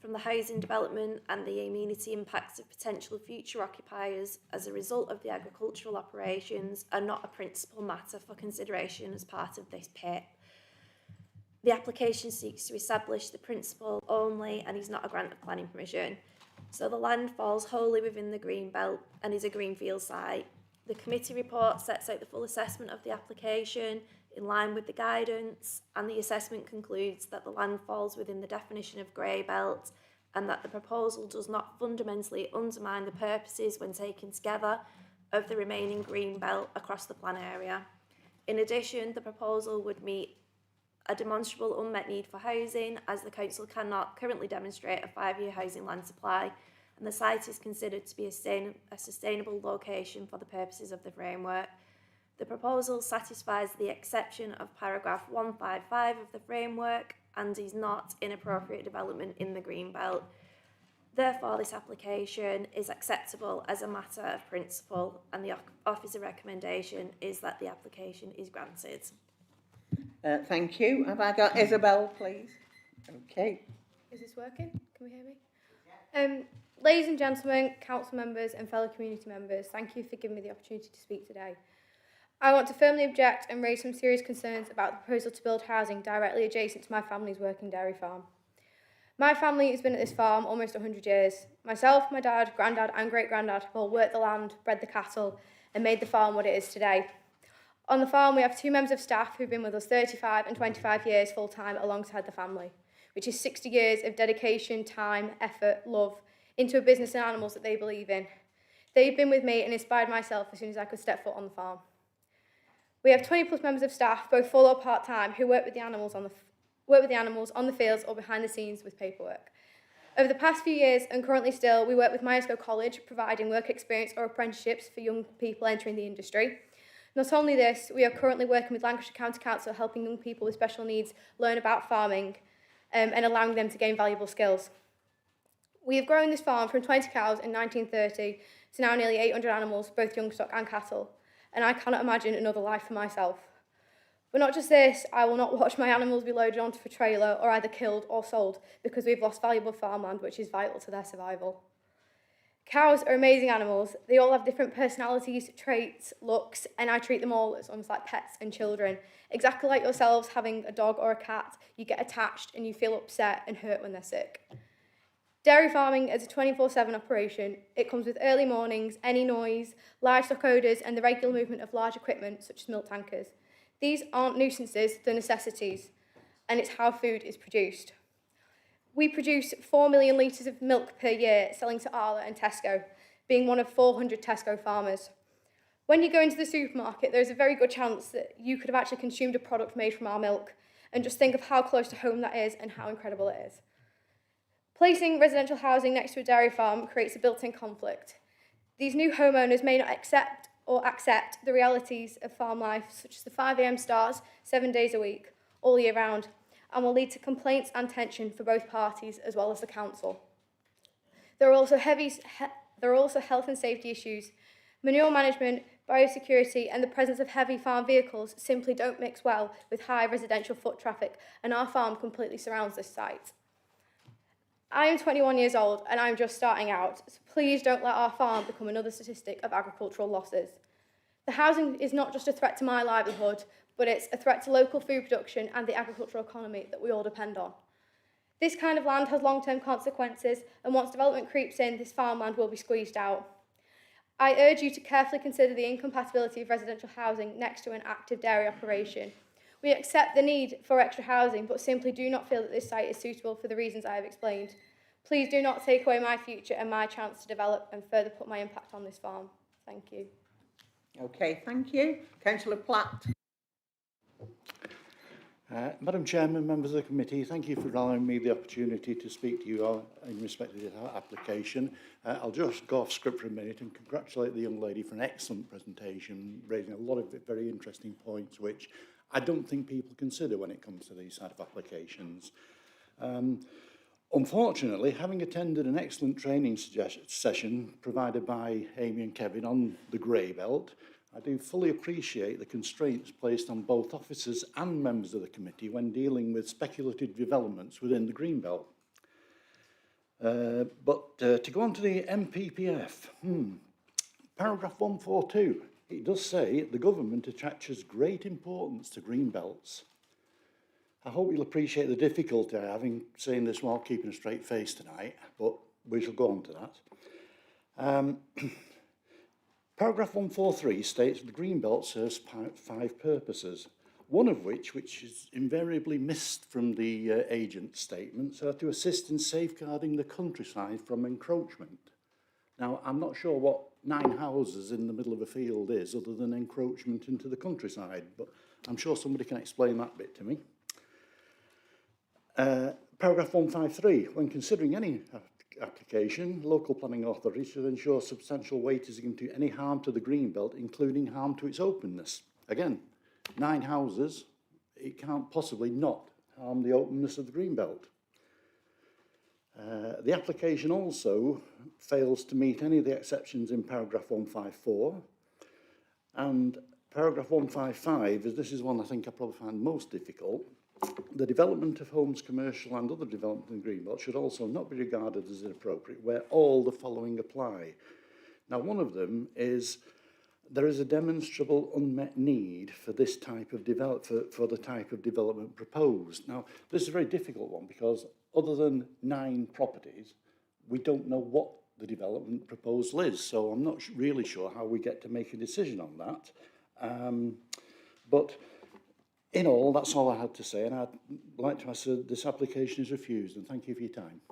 from the housing development and the amenity impacts of potential future occupiers as a result of the agricultural operations are not a principal matter for consideration as part of this PIP. The application seeks to establish the principle only and is not a grant of planning permission. So the land falls wholly within the green belt and is a greenfield site. The committee report sets out the full assessment of the application in line with the guidance, and the assessment concludes that the land falls within the definition of grey belt and that the proposal does not fundamentally undermine the purposes, when taken together, of the remaining green belt across the plan area. In addition, the proposal would meet a demonstrable unmet need for housing, as the council cannot currently demonstrate a 5-year housing land supply, and the site is considered to be a sustainable location for the purposes of the framework. The proposal satisfies the exception of paragraph 155 of the framework and is not inappropriate development in the green belt. Therefore, this application is acceptable as a matter of principle, and the officer recommendation is that the application is granted. Thank you. Have I got Isabel, please? Okay. Is this working? Can we hear me? Ladies and gentlemen, council members and fellow community members, thank you for giving me the opportunity to speak today. I want to firmly object and raise some serious concerns about the proposal to build housing directly adjacent to my family's working dairy farm. My family has been at this farm almost 100 years. Myself, my dad, granddad and great-granddad have all worked the land, bred the cattle and made the farm what it is today. On the farm we have 2 members of staff who've been with us 35 and 25 years full-time alongside the family, which is 60 years of dedication, time, effort, love into a business and animals that they believe in. They've been with me and inspired myself as soon as I could step foot on the farm. We have 20 plus members of staff, both full or part-time, who work with the animals on the fields or behind the scenes with paperwork. Over the past few years, and currently still, we work with Myerscough College, providing work experience or apprenticeships for young people entering the industry. Not only this, we are currently working with Lancashire County Council, helping young people with special needs learn about farming and allowing them to gain valuable skills. We have grown this farm from 20 cows in 1930 to now nearly 800 animals, both young stock and cattle, and I cannot imagine another life for myself. But not just this, I will not watch my animals be loaded onto a trailer or either killed or sold because we've lost valuable farmland which is vital to their survival. Cows are amazing animals. They all have different personalities, traits, looks, and I treat them all as almost like pets and children. Exactly like yourselves having a dog or a cat, you get attached and you feel upset and hurt when they're sick. Dairy farming is a 24/7 operation. It comes with early mornings, any noise, livestock odours and the regular movement of large equipment such as milk tankers. These aren't nuisances, they're necessities, and it's how food is produced. We produce 4 million litres of milk per year, selling to Arla and Tesco, being one of 400 Tesco farmers. When you go into the supermarket, there's a very good chance that you could have actually consumed a product made from our milk, and just think of how close to home that is and how incredible it is. Placing residential housing next to a dairy farm creates a built-in conflict. These new homeowners may not accept the realities of farm life, such as the 5 a.m. starts 7 days a week, all year round, and will lead to complaints and tension for both parties as well as the council. There are also health and safety issues. Manure management, biosecurity and the presence of heavy farm vehicles simply don't mix well with high residential foot traffic, and our farm completely surrounds this site. I am 21 years old and I'm just starting out, so please don't let our farm become another statistic of agricultural losses. The housing is not just a threat to my livelihood, but it's a threat to local food production and the agricultural economy that we all depend on. This kind of land has long-term consequences, and once development creeps in, this farmland will be squeezed out. I urge you to carefully consider the incompatibility of residential housing next to an active dairy operation. We accept the need for extra housing, but simply do not feel that this site is suitable for the reasons I have explained. Please do not take away my future and my chance to develop and further put my impact on this farm. Thank you. Okay, thank you. Councillor Platt. Madam Chairman, members of the committee, thank you for allowing me the opportunity to speak to you in respect to this application. I'll just go off script for a minute and congratulate the young lady for an excellent presentation, raising a lot of very interesting points which I don't think people consider when it comes to these sort of applications. Unfortunately, having attended an excellent training session provided by Amy and Kevin on the grey belt, I do fully appreciate the constraints placed on both officers and members of the committee when dealing with speculative developments within the green belt. But to go on to the MPPF, paragraph 142, it does say the government attaches great importance to green belts. I hope you'll appreciate the difficulty I have in saying this while keeping a straight face tonight, but we shall go on to that. Paragraph 143 states the Greenbelt serves 5 purposes, one of which is invariably missed from the agent's statements, are to assist in safeguarding the countryside from encroachment. Now, I'm not sure what 9 houses in the middle of a field is other than encroachment into the countryside, but I'm sure somebody can explain that bit to me. Paragraph 153, when considering any application, local planning authority should ensure substantial weight is given to any harm to the Greenbelt, including harm to its openness. Again, 9 houses, it can't possibly not harm the openness of the Greenbelt. The application also fails to meet any of the exceptions in paragraph 154, and paragraph 155, as this is one I think I probably find most difficult. The development of homes, commercial and other development in the Greenbelt should also not be regarded as inappropriate where all the following apply. Now, one of them is there is a demonstrable unmet need for this type of for the type of development proposed. Now, this is a very difficult one because other than 9 properties, we don't know what the development proposal is. So I'm not really sure how we get to make a decision on that. But in all, that's all I had to say, and I'd like to ask that this application is refused, and thank you for your time.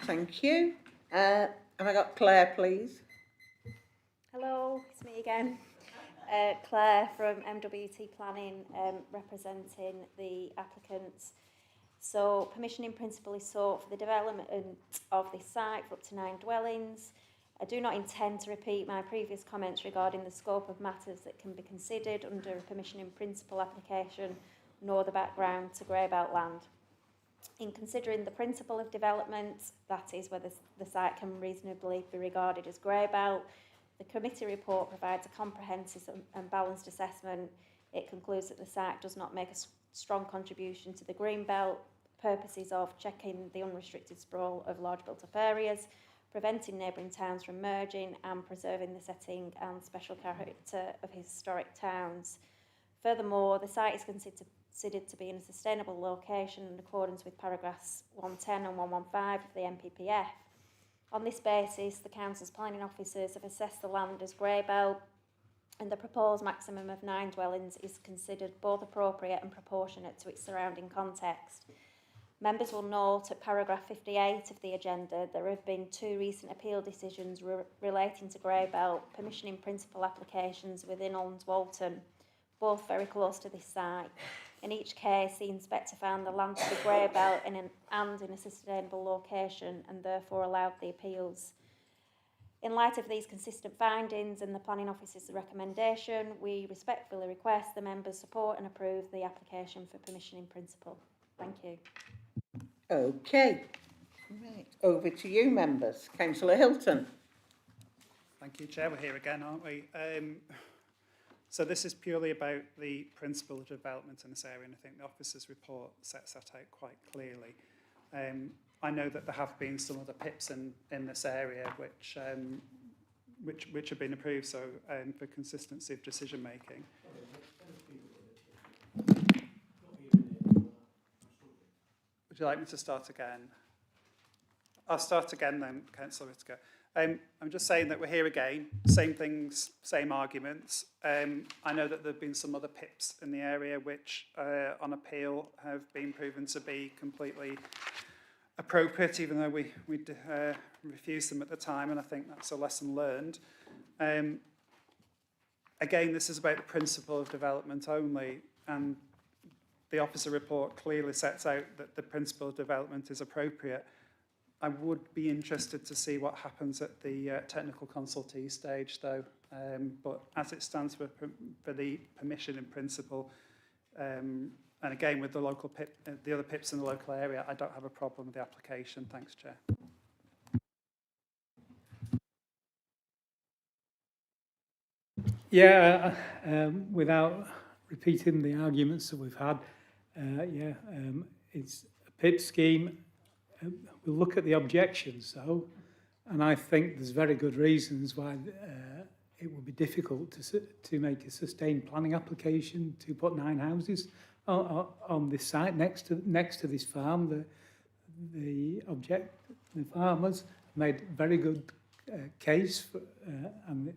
Thank you. Have I got Claire, please? Hello, it's me again. Claire from MWT Planning, representing the applicants. So, permission in principle is sought for the development of this site for up to 9 dwellings. I do not intend to repeat my previous comments regarding the scope of matters that can be considered under a permission in principle application, nor the background to Greybelt land. In considering the principle of development, that is whether the site can reasonably be regarded as Greybelt, the committee report provides a comprehensive and balanced assessment. It concludes that the site does not make a strong contribution to the Greenbelt, purposes of checking the unrestricted sprawl of large built-up areas, preventing neighbouring towns from merging and preserving the setting and special character of historic towns. Furthermore, the site is considered to be in a sustainable location in accordance with paragraphs 110 and 115 of the NPPF. On this basis, the Council's planning officers have assessed the land as Greybelt, and the proposed maximum of 9 dwellings is considered both appropriate and proportionate to its surrounding context. Members will note at paragraph 58 of the agenda there have been 2 recent appeal decisions relating to Greybelt permission in principle applications within Ulns Walton, both very close to this site. In each case, the inspector found the land to be Greybelt in a sustainable location and therefore allowed the appeals. In light of these consistent findings and the planning officer's recommendation, we respectfully request the members support and approve the application for permission in principle. Thank you. Okay. Right. Over to you, members. Councillor Hilton. Thank you, Chair. We're here again, aren't we? So this is purely about the principle of development in this area, and I think the officer's report sets that out quite clearly. I know that there have been some other PIPs in this area which have been approved, so for consistency of decision making. Would you like me to start again? I'll start again then, Councillor Whittaker. I'm just saying that we're here again, same things, same arguments. I know that there have been some other PIPs in the area which, on appeal, have been proven to be completely appropriate, even though we refused them at the time, and I think that's a lesson learned. Again, this is about the principle of development only, and the officer report clearly sets out that the principle of development is appropriate. I would be interested to see what happens at the technical consultee stage, though. But as it stands for the permission in principle, and again with the local PIP, the other PIPs in the local area, I don't have a problem with the application. Thanks, Chair. Yeah, without repeating the arguments that we've had, it's a PIP scheme. We'll look at the objections, though, and I think there's very good reasons why it will be difficult to make a sustained planning application to put 9 houses on this site next to this farm. The farmers made very good case for, and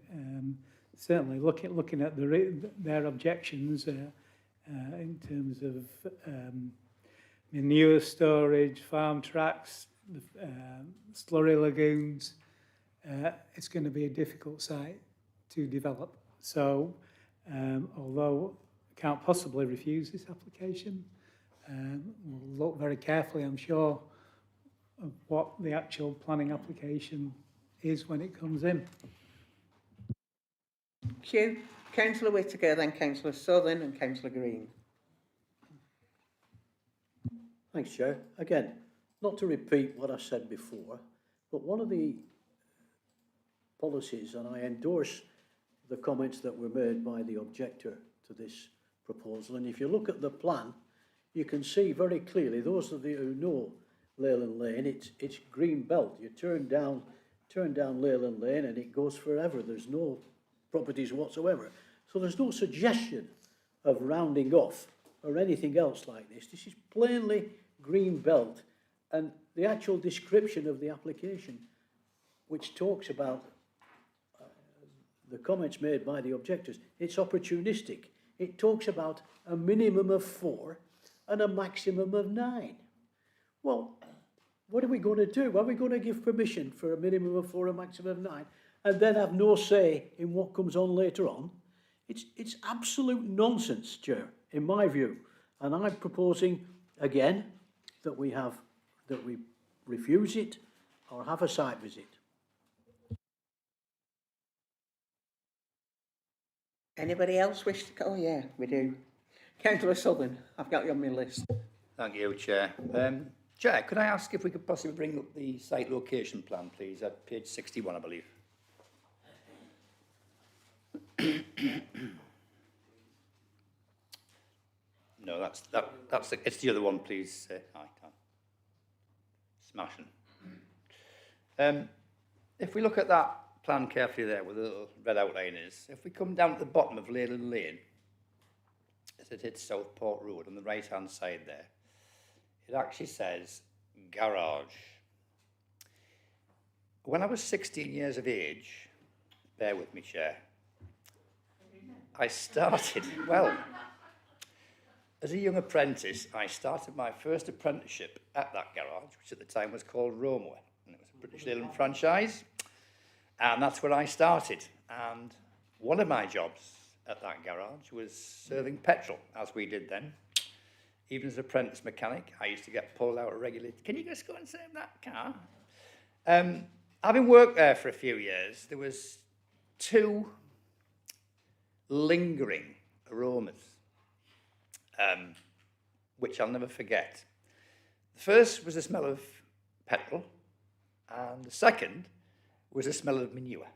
certainly looking at their objections in terms of manure storage, farm tracks, slurry lagoons. It's going to be a difficult site to develop. So, although I can't possibly refuse this application, we'll look very carefully, I'm sure, of what the actual planning application is when it comes in. Thank you. Councillor Whittaker, then Councillor Southern and Councillor Green. Thanks, Chair. Again, not to repeat what I said before, but one of the policies, and I endorse the comments that were made by the objector to this proposal, and if you look at the plan, you can see very clearly, those of you who know Leyland Lane, it's green belt. You turn down Leyland Lane and it goes forever. There's no properties whatsoever. So there's no suggestion of rounding off or anything else like this. This is plainly green belt, and the actual description of the application, which talks about the comments made by the objectors, it's opportunistic. It talks about a minimum of 4 and a maximum of 9. Well, what are we going to do? Are we going to give permission for a minimum of 4 and a maximum of 9 and then have no say in what comes on later on? It's absolute nonsense, Chair, in my view. And I'm proposing, again, that we refuse it or have a site visit. Anybody else wish to go? Oh, yeah, we do. Councillor Southern, I've got you on my list. Thank you, Chair. Chair, could I ask if we could possibly bring up the site location plan, please, at page 61, I believe. No, it's the other one, please. Smashing. If we look at that plan carefully there, where the little red outline is, if we come down to the bottom of Leyland Lane, as it hits Southport Road on the right-hand side there, it actually says garage. When I was 16 years of age, bear with me, Chair, I started, well, as a young apprentice, I started my first apprenticeship at that garage, which at the time was called Romeway, and it was a British Leyland franchise, and that's where I started. And one of my jobs at that garage was serving petrol, as we did then. Even as an apprentice mechanic, I used to get pulled out regularly. Can you just go and serve that car? Having worked there for a few years, there was 2 lingering aromas, which I'll never forget. The first was the smell of petrol, and the second was the smell of manure.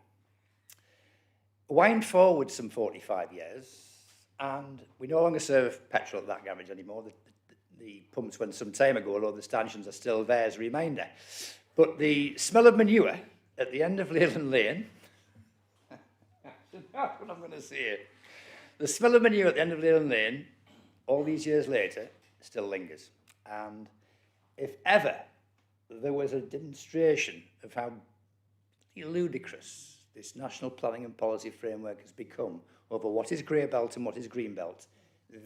Wind forward some 45 years, and we no longer serve petrol at that garage anymore. The pumps went some time ago, although the stanchions are still there as a reminder. But the smell of manure at the end of Leyland Lane, that's what I'm going to say. The smell of manure at the end of Leyland Lane, all these years later, still lingers. And if ever there was a demonstration of how ludicrous this National Planning and Policy Framework has become over what is grey belt and what is green belt,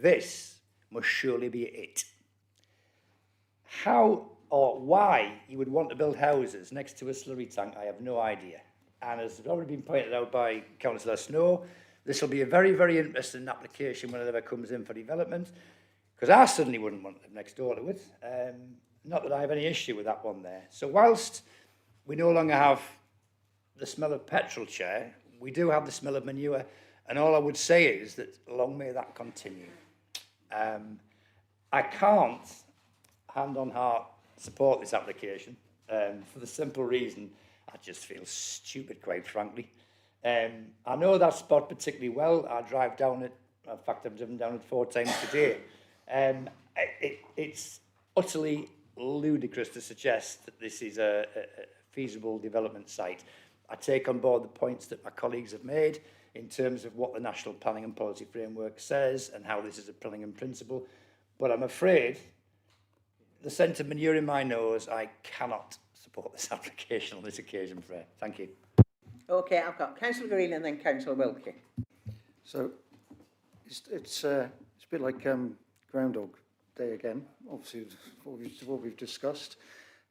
this must surely be it. How or why you would want to build houses next to a slurry tank, I have no idea. And as has already been pointed out by Councillor Snow, this will be a very, very interesting application when it ever comes in for development, because I certainly wouldn't want to live next door to it. Not that I have any issue with that one there. So whilst we no longer have the smell of petrol, Chair, we do have the smell of manure, and all I would say is that long may that continue. I can't, hand on heart, support this application for the simple reason I just feel stupid, quite frankly. I know that spot particularly well. I drive down it. In fact, I've driven down it 4 times today. It's utterly ludicrous to suggest that this is a feasible development site. I take on board the points that my colleagues have made in terms of what the National Planning and Policy Framework says and how this is a planning and principle. but I'm afraid the scent of manure in my nose, I cannot support this application on this occasion, Fred. Thank you. Okay, I've got Councillor Green and then Councillor Wilkie. So it's a bit like Groundhog Day again. Obviously, what we've discussed.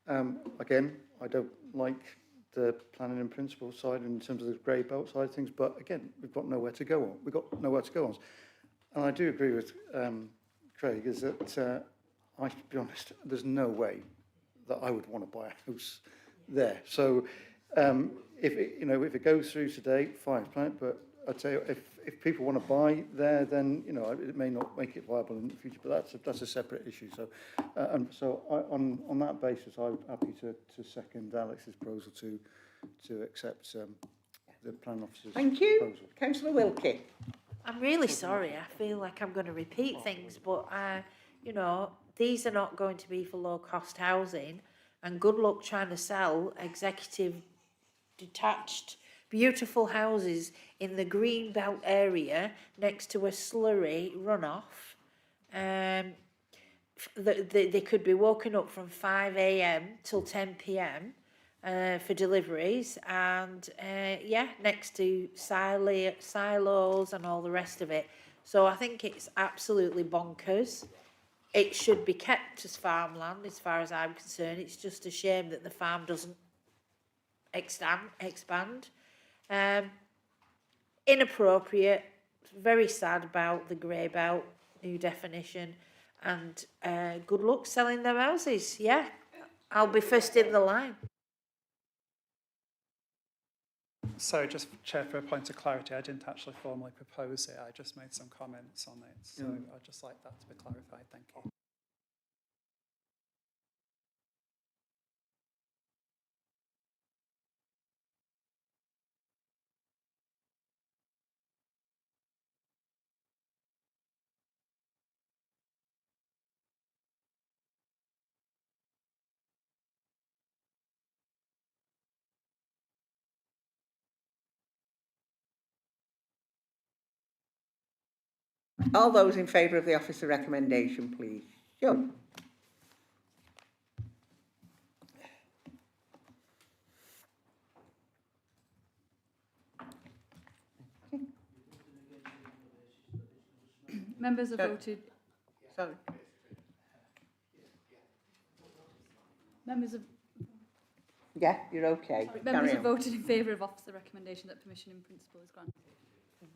Again, I don't like the planning and principle side in terms of the grey belt side of things, but again, we've got nowhere to go on. We've got nowhere to go on. And I do agree with Craig, is that I, to be honest, there's no way that I would want to buy a house there. So if it goes through today, fine, but I tell you, if people want to buy there, then it may not make it viable in the future. But that's a separate issue. So on that basis, I'm happy to second Alex's proposal to accept the plan officer's Thank you, proposal. Councillor Wilkie. I'm really sorry. I feel like I'm going to repeat things, but these are not going to be for low-cost housing, and good luck trying to sell executive detached beautiful houses in the green belt area next to a slurry runoff. They could be woken up from 5 a.m. till 10 p.m. For deliveries, and next to silos and all the rest of it. So I think it's absolutely bonkers. It should be kept as farmland, as far as I'm concerned. It's just a shame that the farm doesn't expand. Inappropriate, very sad about the grey belt, new definition, and good luck selling them houses. Yeah, I'll be first in the line. So just, Chair, for a point of clarity, I didn't actually formally propose it. I just made some comments on it. So I'd just like that to be clarified. Thank you. All those in favour of the officer recommendation, please show. Members have voted. Sorry. Members have. Yeah, you're okay. Members have voted in favour of officer recommendation that permission in principle is granted.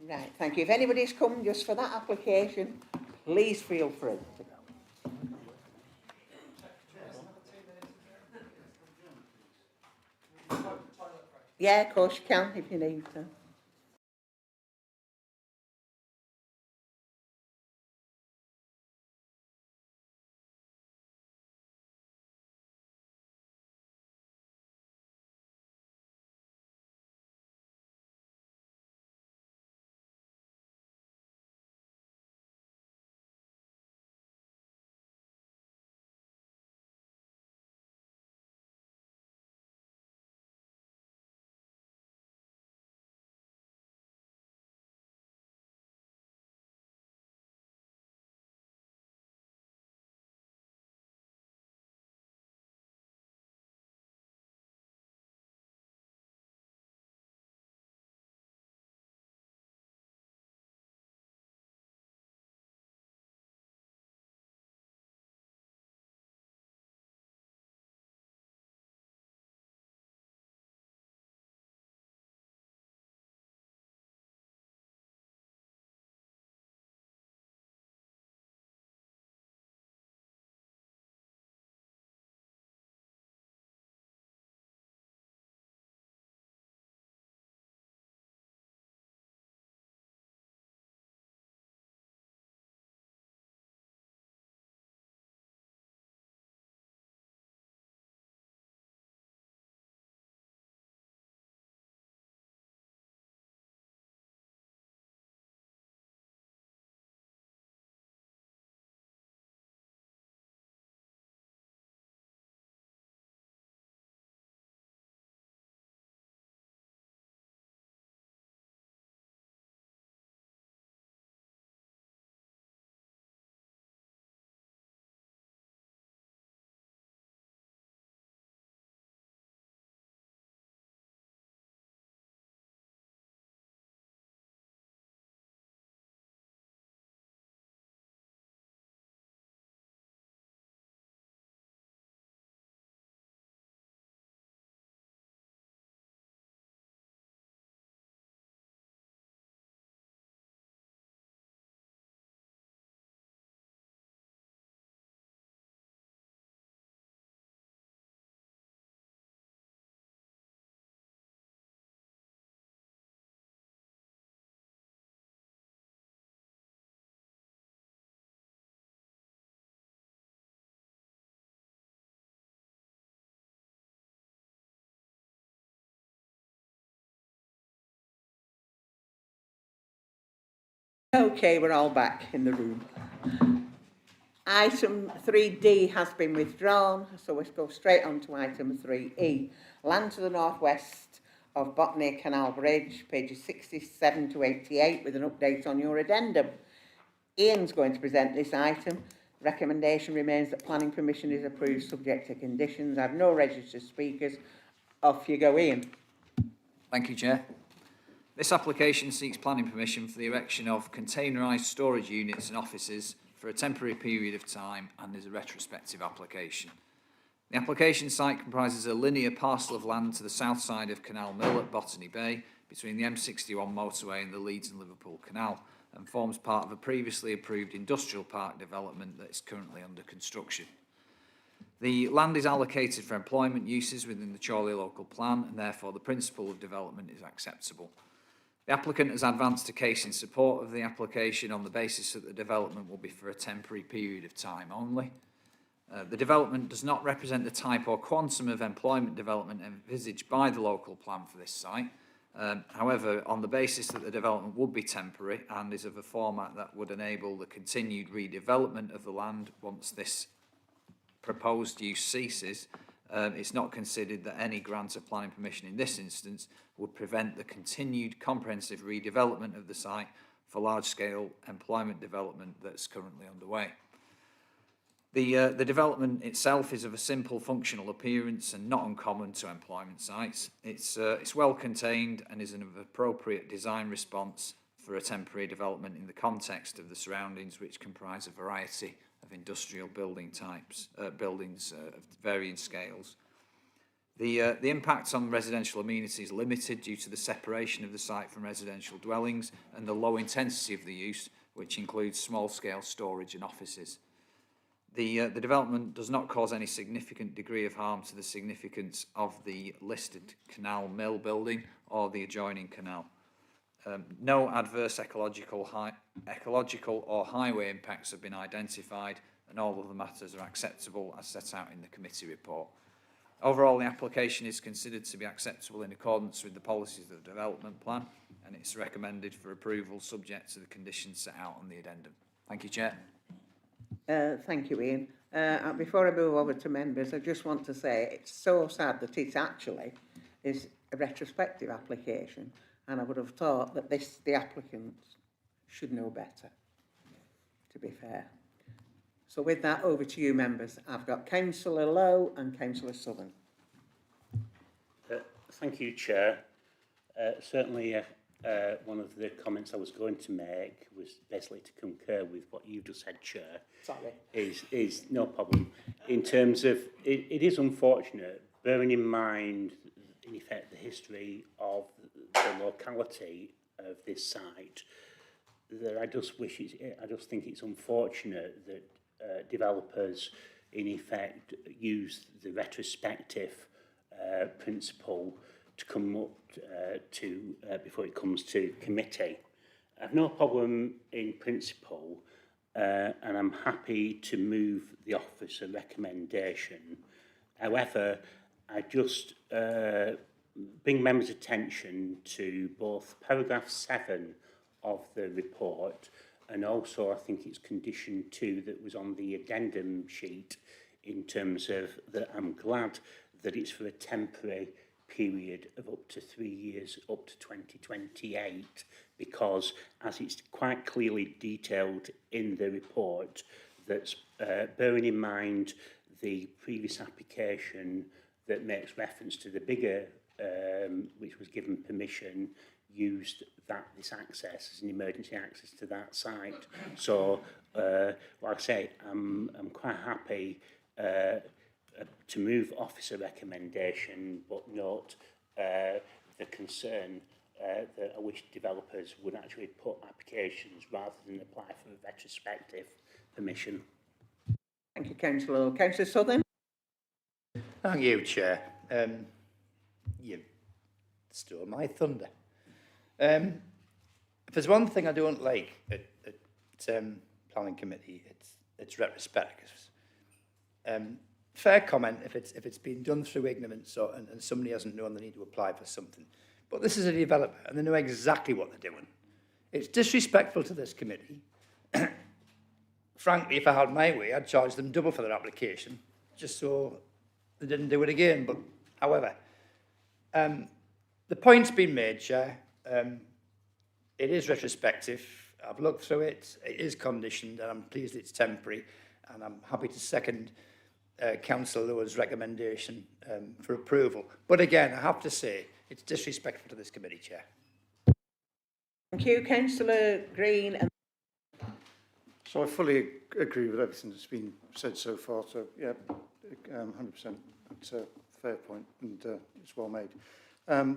Right, thank you. If anybody's come just for that application, please feel free to go. Yeah, of course you can if you need to. Okay, we're all back in the room. Item 3D has been withdrawn, so we'll go straight on to item 3E. Land to the northwest of Botany Canal Bridge, pages 67 to 88, with an update on your addendum. Ian's going to present this item. Recommendation remains that planning permission is approved subject to conditions. I have no registered speakers. Off you go, Ian. Thank you, Chair. This application seeks planning permission for the erection of containerised storage units and offices for a temporary period of time and is a retrospective application. The application site comprises a linear parcel of land to the south side of Canal Mill at Botany Bay between the M61 motorway and the Leeds and Liverpool Canal and forms part of a previously approved industrial park development that is currently under construction. The land is allocated for employment uses within the Chorley local plan and therefore the principle of development is acceptable. The applicant has advanced a case in support of the application on the basis that the development will be for a temporary period of time only. The development does not represent the type or quantum of employment development envisaged by the local plan for this site. However, on the basis that the development would be temporary and is of a format that would enable the continued redevelopment of the land once this proposed use ceases, it's not considered that any grant of planning permission in this instance would prevent the continued comprehensive redevelopment of the site for large-scale employment development that's currently underway. The development itself is of a simple functional appearance and not uncommon to employment sites. It's well contained and is an appropriate design response for a temporary development in the context of the surroundings, which comprise a variety of industrial building types, buildings of varying scales. The impact on residential amenities is limited due to the separation of the site from residential dwellings and the low intensity of the use, which includes small-scale storage and offices. The development does not cause any significant degree of harm to the significance of the listed Canal Mill building or the adjoining canal. No adverse ecological or highway impacts have been identified, and all of the matters are acceptable as set out in the committee report. Overall, the application is considered to be acceptable in accordance with the policies of the development plan, and it's recommended for approval subject to the conditions set out on the addendum. Thank you, Chair. Thank you, Ian. Before I move over to members, I just want to say it's so sad that it actually is a retrospective application, and I would have thought that the applicant should know better, to be fair. So with that, over to you, members. I've got Councillor Lowe and Councillor Southern. Thank you, Chair. Certainly, one of the comments I was going to make was basically to concur with what you've just said, Chair. Sorry. Is no problem. In terms of, it is unfortunate, bearing in mind, in effect, the history of the locality of this site, that I just think it's unfortunate that developers, in effect, use the retrospective principle to come up before it comes to committee. I have no problem in principle, and I'm happy to move the officer recommendation. However, I just bring members' attention to both paragraph 7 of the report, and also I think it's condition 2 that was on the addendum sheet, in terms of that I'm glad that it's for a temporary period of up to 3 years, up to 2028, because as it's quite clearly detailed in the report, that's bearing in mind the previous application that makes reference to the bigger, which was given permission, used this access as an emergency access to that site. So, like I say, I'm quite happy to move officer recommendation, but note the concern that I wish developers would actually put applications rather than apply for a retrospective permission. Thank you, Councillor Lowe. Councillor Southern? Thank you, Chair. You stole my thunder. If there's one thing I don't like at planning committee, it's retrospective. Fair comment if it's been done through ignorance and somebody hasn't known they need to apply for something. But this is a developer and they know exactly what they're doing. It's disrespectful to this committee. Frankly, if I had my way, I'd charge them double for their application, just so they didn't do it again. But, however, the point's been made, Chair. It is retrospective. I've looked through it. It is conditioned, and I'm pleased it's temporary. And I'm happy to second Councillor Lower's recommendation for approval. But again, I have to say, it's disrespectful to this committee, Chair. Thank you, Councillor Green. And So I fully agree with everything that's been said so far. So yeah, 100%. It's a fair point, and it's well made.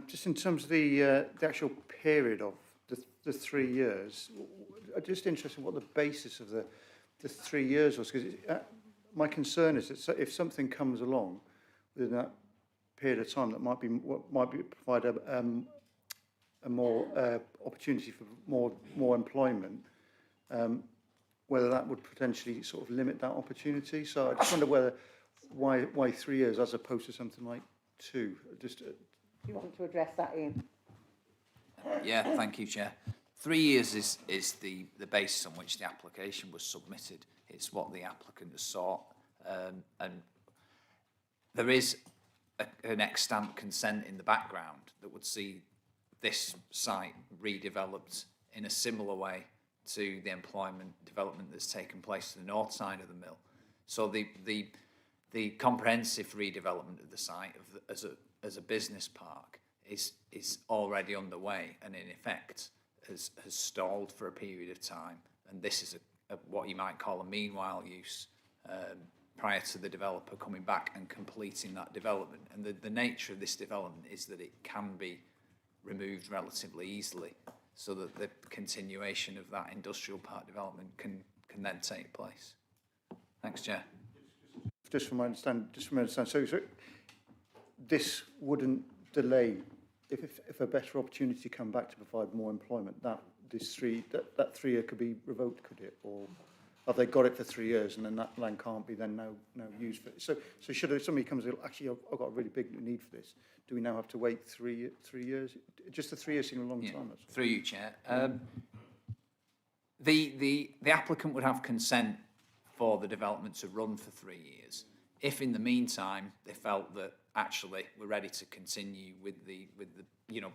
Just in terms of the actual period of the 3 years, I'm just interested in what the basis of the 3 years was, because my concern is that if something comes along within that period of time that might provide a more opportunity for more employment, whether that would potentially sort of limit that opportunity. So I just wonder why 3 years as opposed to something like 2. Just do you want to address that, Ian? Yeah, thank you, Chair. 3 years is the basis on which the application was submitted. It's what the applicant has sought, and there is an extant consent in the background that would see this site redeveloped in a similar way to the employment development that's taken place to the north side of the mill. So the comprehensive redevelopment of the site as a business park is already underway, and in effect has stalled for a period of time. And this is what you might call a meanwhile use prior to the developer coming back and completing that development. And the nature of this development is that it can be removed relatively easily, so that the continuation of that industrial park development can then take place. Thanks, Chair. Just from my understanding, so this wouldn't delay if a better opportunity come back to provide more employment. That 3 year could be revoked, could it? Or have they got it for 3 years and then that land can't be then now used for it? So should somebody comes, actually I've got a really big need for this, do we now have to wait 3 years? Just the 3 years seems a long time. Through you, Chair. The applicant would have consent for the development to run for 3 years. If in the meantime they felt that actually we're ready to continue with the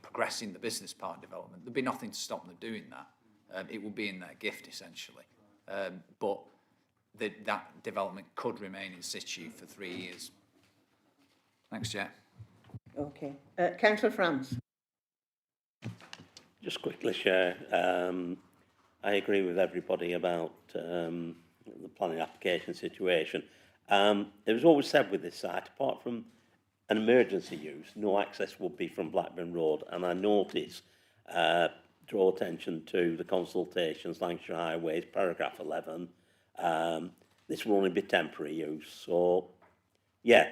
progressing the business park development, there'd be nothing to stop them doing that. It would be in their gift essentially, but that development could remain in situ for 3 years. Thanks, Chair. Okay, Councillor France. Just quickly, Chair, I agree with everybody about the planning application situation. It was always said with this site, apart from an emergency use, no access would be from Blackburn Road. And I notice, draw attention to the consultations, Lancashire Highways, paragraph 11. This will only be temporary use. So, yeah,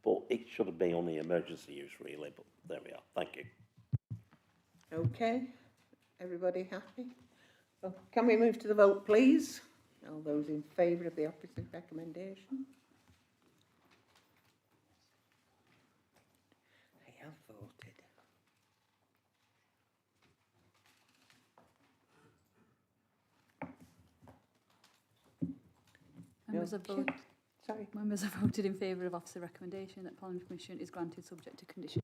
but it should be only emergency use, really. But there we are. Thank you. Okay, everybody happy? Well, can we move to the vote, please? All those in favour of the opposite recommendation? I have voted. Members have voted in favour of officer recommendation that planning permission is granted subject to condition.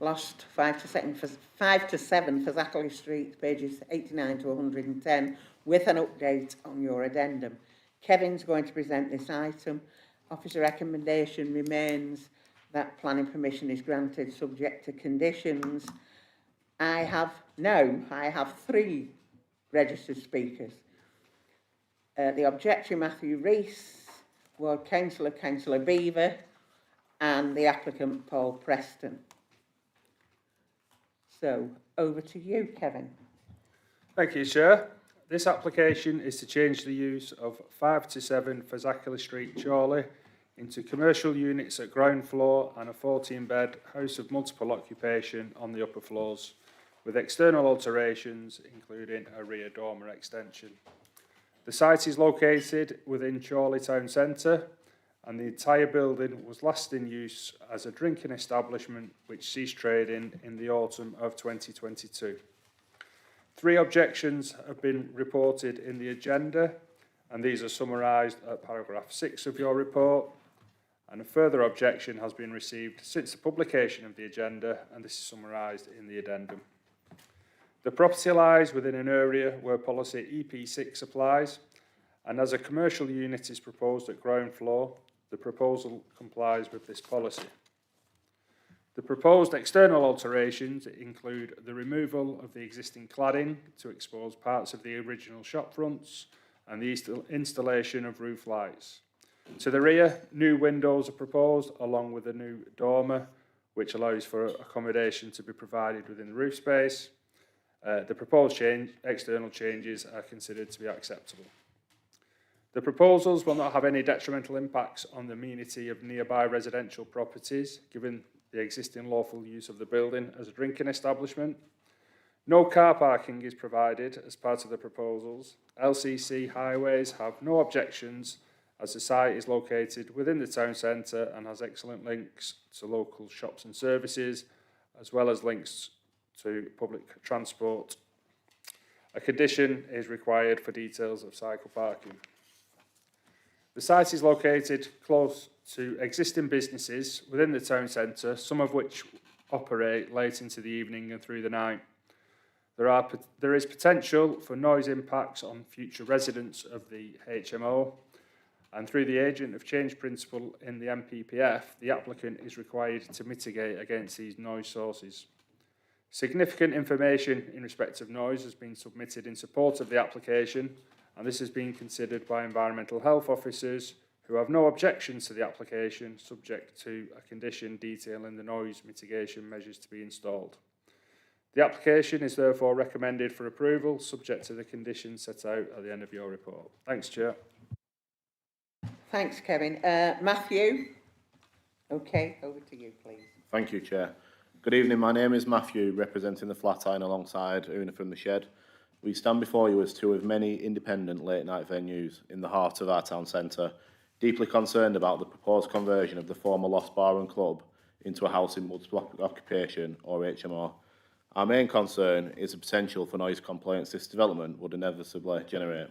Lost 5 to 7 for Zackley Street, pages 89 to 110, with an update on your addendum. Kevin's going to present this item. Officer recommendation remains that planning permission is granted subject to conditions. I have 3 registered speakers. The objector, Matthew Rees, Ward Councillor, Councillor Beaver, and the applicant, Paul Preston. So, over to you, Kevin. Thank you, Chair. This application is to change the use of 5 to 7 for Zackley Street, Chorley, into commercial units at ground floor and a 14-bed house of multiple occupation on the upper floors, with external alterations including a rear dormer extension. The site is located within Chorley Town Centre, and the entire building was last in use as a drinking establishment which ceased trading in the autumn of 2022. 3 objections have been reported in the agenda, and these are summarised at paragraph 6 of your report. And a further objection has been received since the publication of the agenda, and this is summarised in the addendum. The property lies within an area where policy EP6 applies, and as a commercial unit is proposed at ground floor, the proposal complies with this policy. The proposed external alterations include the removal of the existing cladding to expose parts of the original shop fronts and the installation of roof lights. To the rear, new windows are proposed along with a new dormer, which allows for accommodation to be provided within the roof space. The proposed external changes are considered to be acceptable. The proposals will not have any detrimental impacts on the amenity of nearby residential properties, given the existing lawful use of the building as a drinking establishment. No car parking is provided as part of the proposals. LCC Highways have no objections, as the site is located within the town centre and has excellent links to local shops and services, as well as links to public transport. A condition is required for details of cycle parking. The site is located close to existing businesses within the town centre, some of which operate late into the evening and through the night. There is potential for noise impacts on future residents of the HMO, and through the agent of change principle in the MPPF, the applicant is required to mitigate against these noise sources. Significant information in respect of noise has been submitted in support of the application, and this has been considered by environmental health officers who have no objections to the application, subject to a condition detailing the noise mitigation measures to be installed. The application is therefore recommended for approval, subject to the conditions set out at the end of your report. Thanks, Chair. Thanks, Kevin. Matthew? Okay, over to you, please. Thank you, Chair. Good evening, my name is Matthew, representing the Flatiron alongside Una from the Shed. We stand before you as 2 of many independent late-night venues in the heart of our town centre, deeply concerned about the proposed conversion of the former Lost Bar and Club into a house in multiple occupation, or HMO. Our main concern is the potential for noise complaints this development would inevitably generate,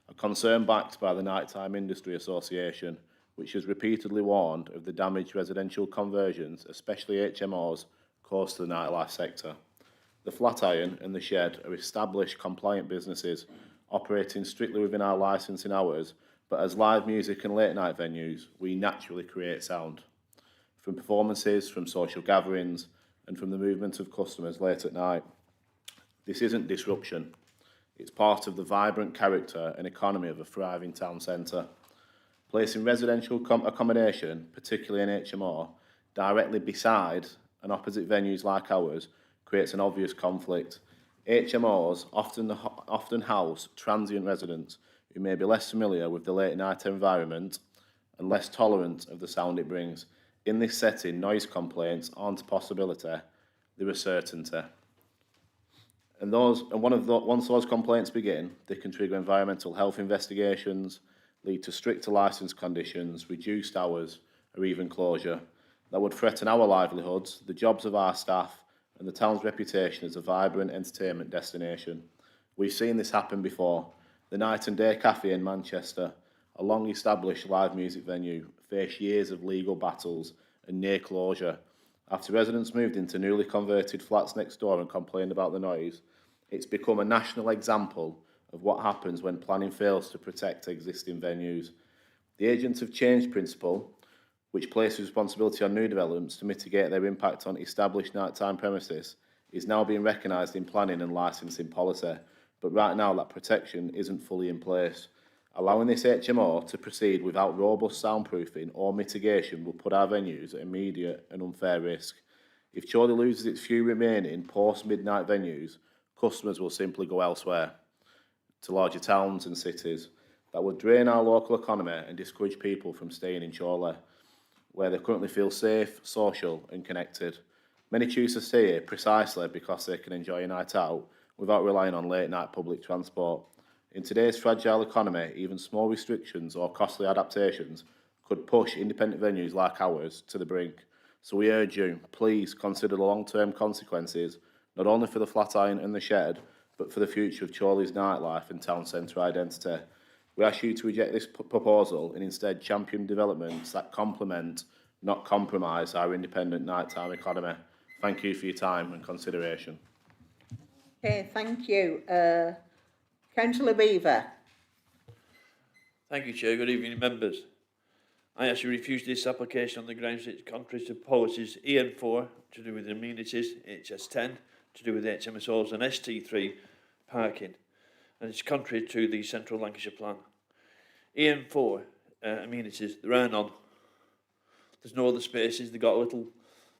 a concern backed by the Nighttime Industry Association, which has repeatedly warned of the damage residential conversions, especially HMOs, cause to the nightlife sector. The Flatiron and the Shed are established compliant businesses operating strictly within our licensing hours, but as live music and late night venues, we naturally create sound. From performances, from social gatherings, and from the movement of customers late at night. This isn't disruption. It's part of the vibrant character and economy of a thriving town centre. Placing residential accommodation, particularly in HMO, directly beside and opposite venues like ours creates an obvious conflict. HMOs often house transient residents who may be less familiar with the late night environment and less tolerant of the sound it brings. In this setting, noise complaints aren't a possibility, they're a certainty. Once those complaints begin, they can trigger environmental health investigations, lead to stricter licence conditions, reduced hours, or even closure. That would threaten our livelihoods, the jobs of our staff, and the town's reputation as a vibrant entertainment destination. We've seen this happen before. The Night and Day Cafe in Manchester, a long-established live music venue, faced years of legal battles and near closure. After residents moved into newly converted flats next door and complained about the noise, it's become a national example of what happens when planning fails to protect existing venues. The Agents of Change principle, which places responsibility on new developments to mitigate their impact on established nighttime premises, is now being recognised in planning and licensing policy, but right now that protection isn't fully in place. Allowing this HMO to proceed without robust soundproofing or mitigation will put our venues at immediate and unfair risk. If Chorley loses its few remaining post-midnight venues, customers will simply go elsewhere, to larger towns and cities. That would drain our local economy and discourage people from staying in Chorley. where they currently feel safe, social and connected. Many choose to stay here precisely because they can enjoy a night out without relying on late-night public transport. In today's fragile economy, even small restrictions or costly adaptations could push independent venues like ours to the brink. So we urge you, please consider the long-term consequences, not only for the Flatiron and the Shed, but for the future of Chorley's nightlife and town centre identity. We ask you to reject this proposal and instead champion developments that complement, not compromise, our independent nighttime economy. Thank you for your time and consideration. Okay, thank you. Councillor Beaver. Thank you, Chair. Good evening, members. I actually refused this application on the grounds that it's contrary to policies EN4 to do with amenities, HS10 to do with HMSOs and ST3 parking, and it's contrary to the Central Lancashire Plan. EN4 amenities, there are none. There's no other spaces. They've got a little,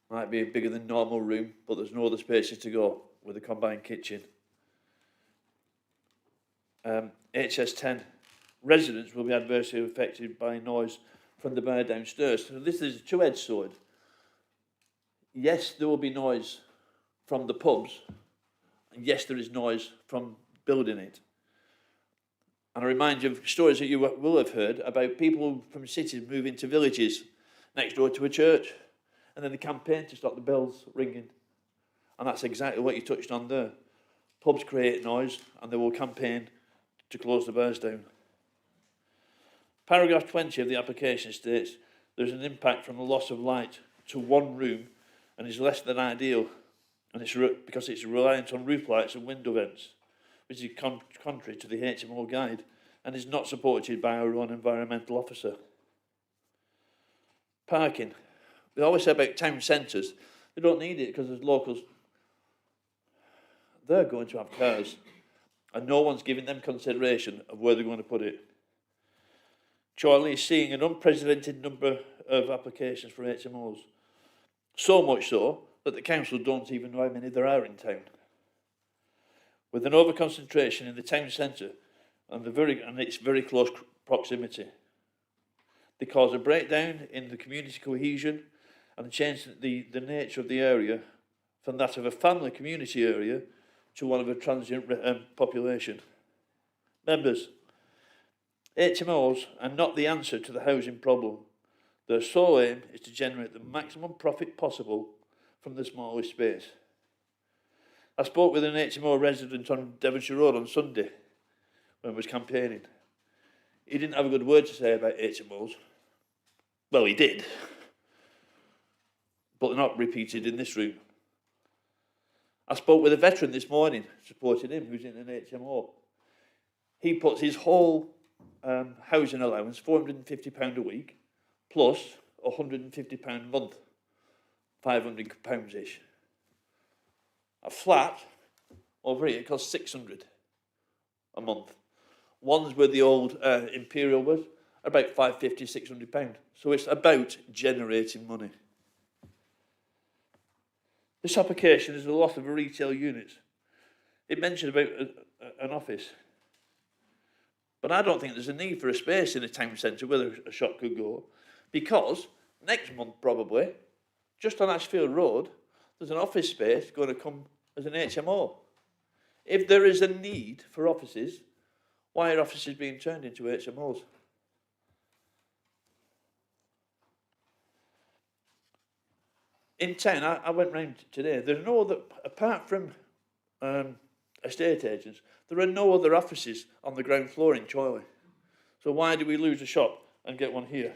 might be a bigger than normal room, but there's no other spaces to go with a combined kitchen. HS10, residents will be adversely affected by noise from the bar downstairs. So this is a two-edged sword. Yes, there will be noise from the pubs, and yes, there is noise from building it. And I remind you of stories that you will have heard about people from cities moving to villages next door to a church, and then they campaign to stop the bells ringing. And that's exactly what you touched on there. Pubs create noise, and they will campaign to close the bars down. Paragraph 20 of the application states there's an impact from the loss of light to one room and is less than ideal, and it's because it's reliant on roof lights and window vents, which is contrary to the HMO guide and is not supported by our own environmental officer. Parking. We always say about town centres, they don't need it because there's locals. They're going to have cars, and no one's giving them consideration of where they're going to put it. Chorley is seeing an unprecedented number of applications for HMOs. So much so that the council don't even know how many there are in town. With an over-concentration in the town centre and its very close proximity, they cause a breakdown in the community cohesion and change the nature of the area from that of a family community area to one of a transient population. Members, HMOs are not the answer to the housing problem. Their sole aim is to generate the maximum profit possible from the smallest space. I spoke with an HMO resident on Devonshire Road on Sunday when I was campaigning. He didn't have a good word to say about HMOs. Well, he did, but they're not repeated in this room. I spoke with a veteran this morning, supporting him, who's in an HMO. He puts his whole housing allowance, £450 a week, plus £150 a month, £500-ish. A flat over here costs £600 a month. Ones where the old Imperial was about £550, £600. So it's about generating money. This application is a lot of retail units. It mentioned about an office. But I don't think there's a need for a space in a town centre where a shop could go, because next month probably, just on Ashfield Road, there's an office space going to come as an HMO. If there is a need for offices, why are offices being turned into HMOs? In town, I went round today, there's no other, apart from estate agents, there are no other offices on the ground floor in Chorley. So why do we lose a shop and get one here?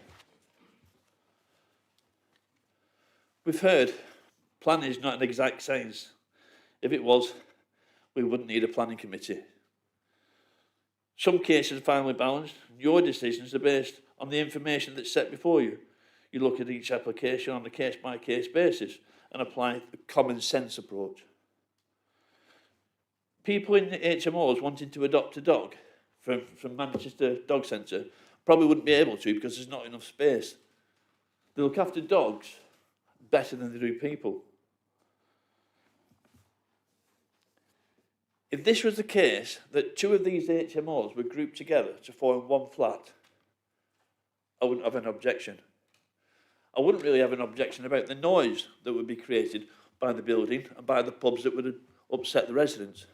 We've heard planning is not an exact science. If it was, we wouldn't need a planning committee. Some cases are finely balanced. Your decisions are based on the information that's set before you. You look at each application on a case-by-case basis and apply the common sense approach. People in HMOs wanting to adopt a dog from Manchester Dog Centre probably wouldn't be able to because there's not enough space. They look after dogs better than they do people. If this was the case, that two of these HMOs were grouped together to form one flat, I wouldn't have an objection. I wouldn't really have an objection about the noise that would be created by the building and by the pubs that would upset the residents.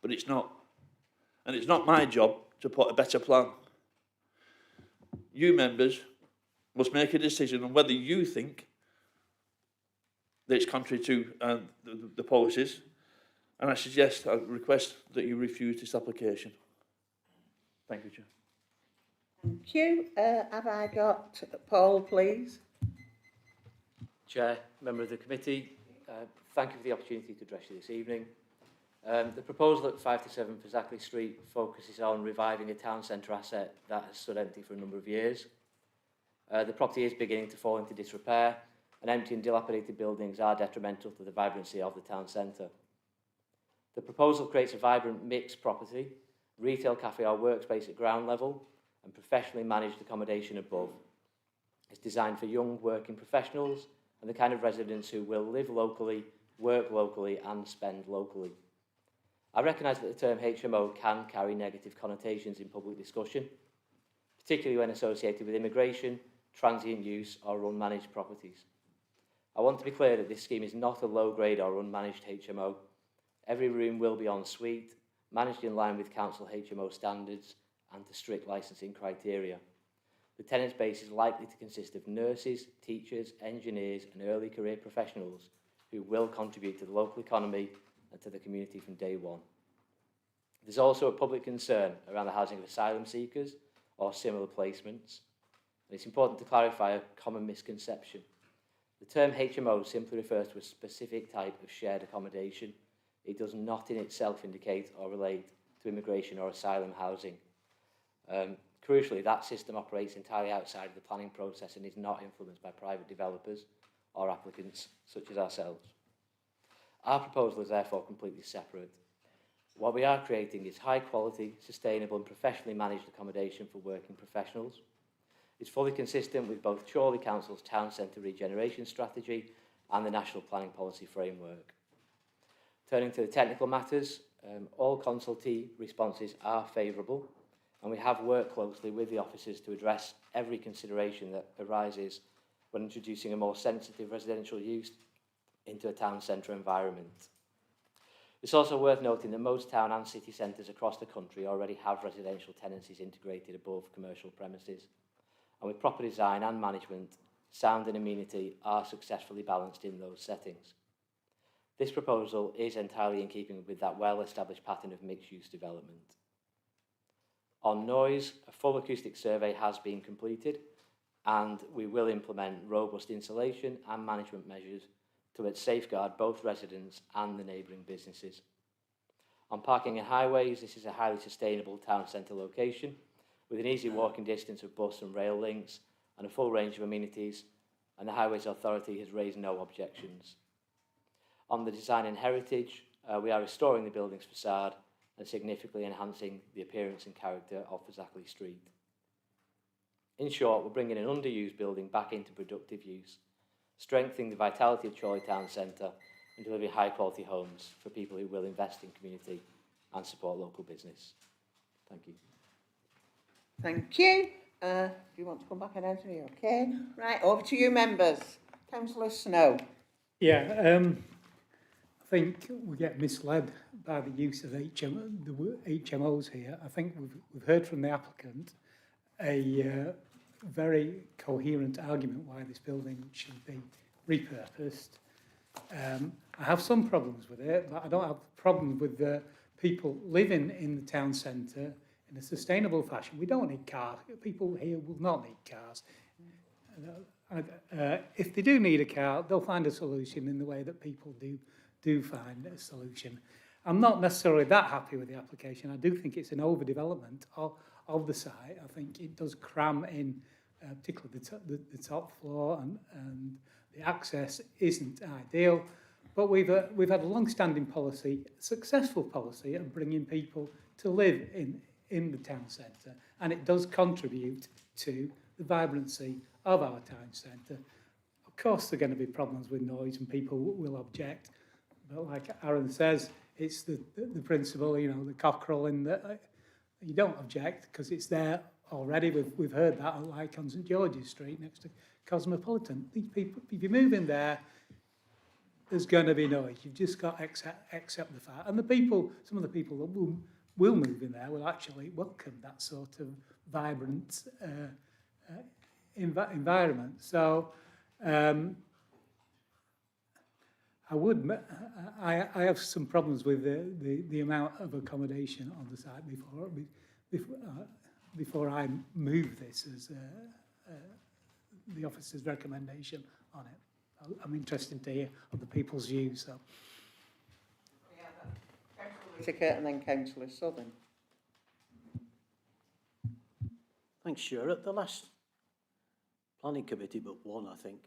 But it's not. And it's not my job to put a better plan. You members must make a decision on whether you think that it's contrary to the policies. And I request that you refuse this application. Thank you, Chair. Thank you. Have I got Paul, please? Chair, member of the committee, thank you for the opportunity to address you this evening. The proposal at 5 to 7 Fazakerley Street focuses on reviving a town centre asset that has stood empty for a number of years. The property is beginning to fall into disrepair, and empty and dilapidated buildings are detrimental to the vibrancy of the town centre. The proposal creates a vibrant mixed property, retail, cafe or workspace at ground level, and professionally managed accommodation above. It's designed for young working professionals and the kind of residents who will live locally, work locally and spend locally. I recognise that the term HMO can carry negative connotations in public discussion, particularly when associated with immigration, transient use or unmanaged properties. I want to be clear that this scheme is not a low-grade or unmanaged HMO. Every room will be en suite, managed in line with council HMO standards and to strict licensing criteria. The tenant base is likely to consist of nurses, teachers, engineers and early career professionals who will contribute to the local economy and to the community from day one. There's also a public concern around the housing of asylum seekers or similar placements, and it's important to clarify a common misconception. The term HMO simply refers to a specific type of shared accommodation. It does not in itself indicate or relate to immigration or asylum housing. Crucially, that system operates entirely outside of the planning process and is not influenced by private developers or applicants such as ourselves. Our proposal is therefore completely separate. What we are creating is high quality, sustainable and professionally managed accommodation for working professionals. It's fully consistent with both Chorley Council's town centre regeneration strategy and the National Planning Policy Framework. Turning to the technical matters, all consultee responses are favourable, and we have worked closely with the officers to address every consideration that arises when introducing a more sensitive residential use into a town centre environment. It's also worth noting that most town and city centres across the country already have residential tenancies integrated above commercial premises, and with proper design and management, sound and amenity are successfully balanced in those settings. This proposal is entirely in keeping with that well-established pattern of mixed-use development. On noise, a full acoustic survey has been completed, and we will implement robust insulation and management measures to safeguard both residents and the neighbouring businesses. On parking and highways, this is a highly sustainable town centre location with an easy walking distance of bus and rail links and a full range of amenities, and the Highways Authority has raised no objections. On the design and heritage, we are restoring the building's facade and significantly enhancing the appearance and character of Fazakerley Street. In short, we're bringing an underused building back into productive use, strengthening the vitality of Chorley Town Centre and delivering high-quality homes for people who will invest in community and support local business. Thank you. Thank you. Do you want to come back and answer me? Okay. Right, over to you, members. Councillor Snow. Yeah, I think we get misled by the use of HMOs here. I think we've heard from the applicant a very coherent argument why this building should be repurposed. I have some problems with it, but I don't have problems with the people living in the town centre in a sustainable fashion. We don't need cars. People here will not need cars. If they do need a car, they'll find a solution in the way that people do find a solution. I'm not necessarily that happy with the application. I do think it's an overdevelopment of the site. I think it does cram in, particularly the top floor, and the access isn't ideal. But we've had a long-standing policy, successful policy, of bringing people to live in the town centre, and it does contribute to the vibrancy of our town centre. Of course, there are going to be problems with noise, and people will object. But like Aaron says, it's the principle, you know, the cockerel in that you don't object because it's there already. We've heard that, like on St George's Street next to cosmopolitan. These people, if you move in there, there's going to be noise. You've just got to accept the fact. And the people, some of the people that will move in there will actually welcome that sort of vibrant environment. So I have some problems with the amount of accommodation on the site before I move this as the officer's recommendation on it. I'm interested to hear other people's views. So. Whittaker and then Councillor Southern. Thanks, Chair. At the last planning committee, but one, I think,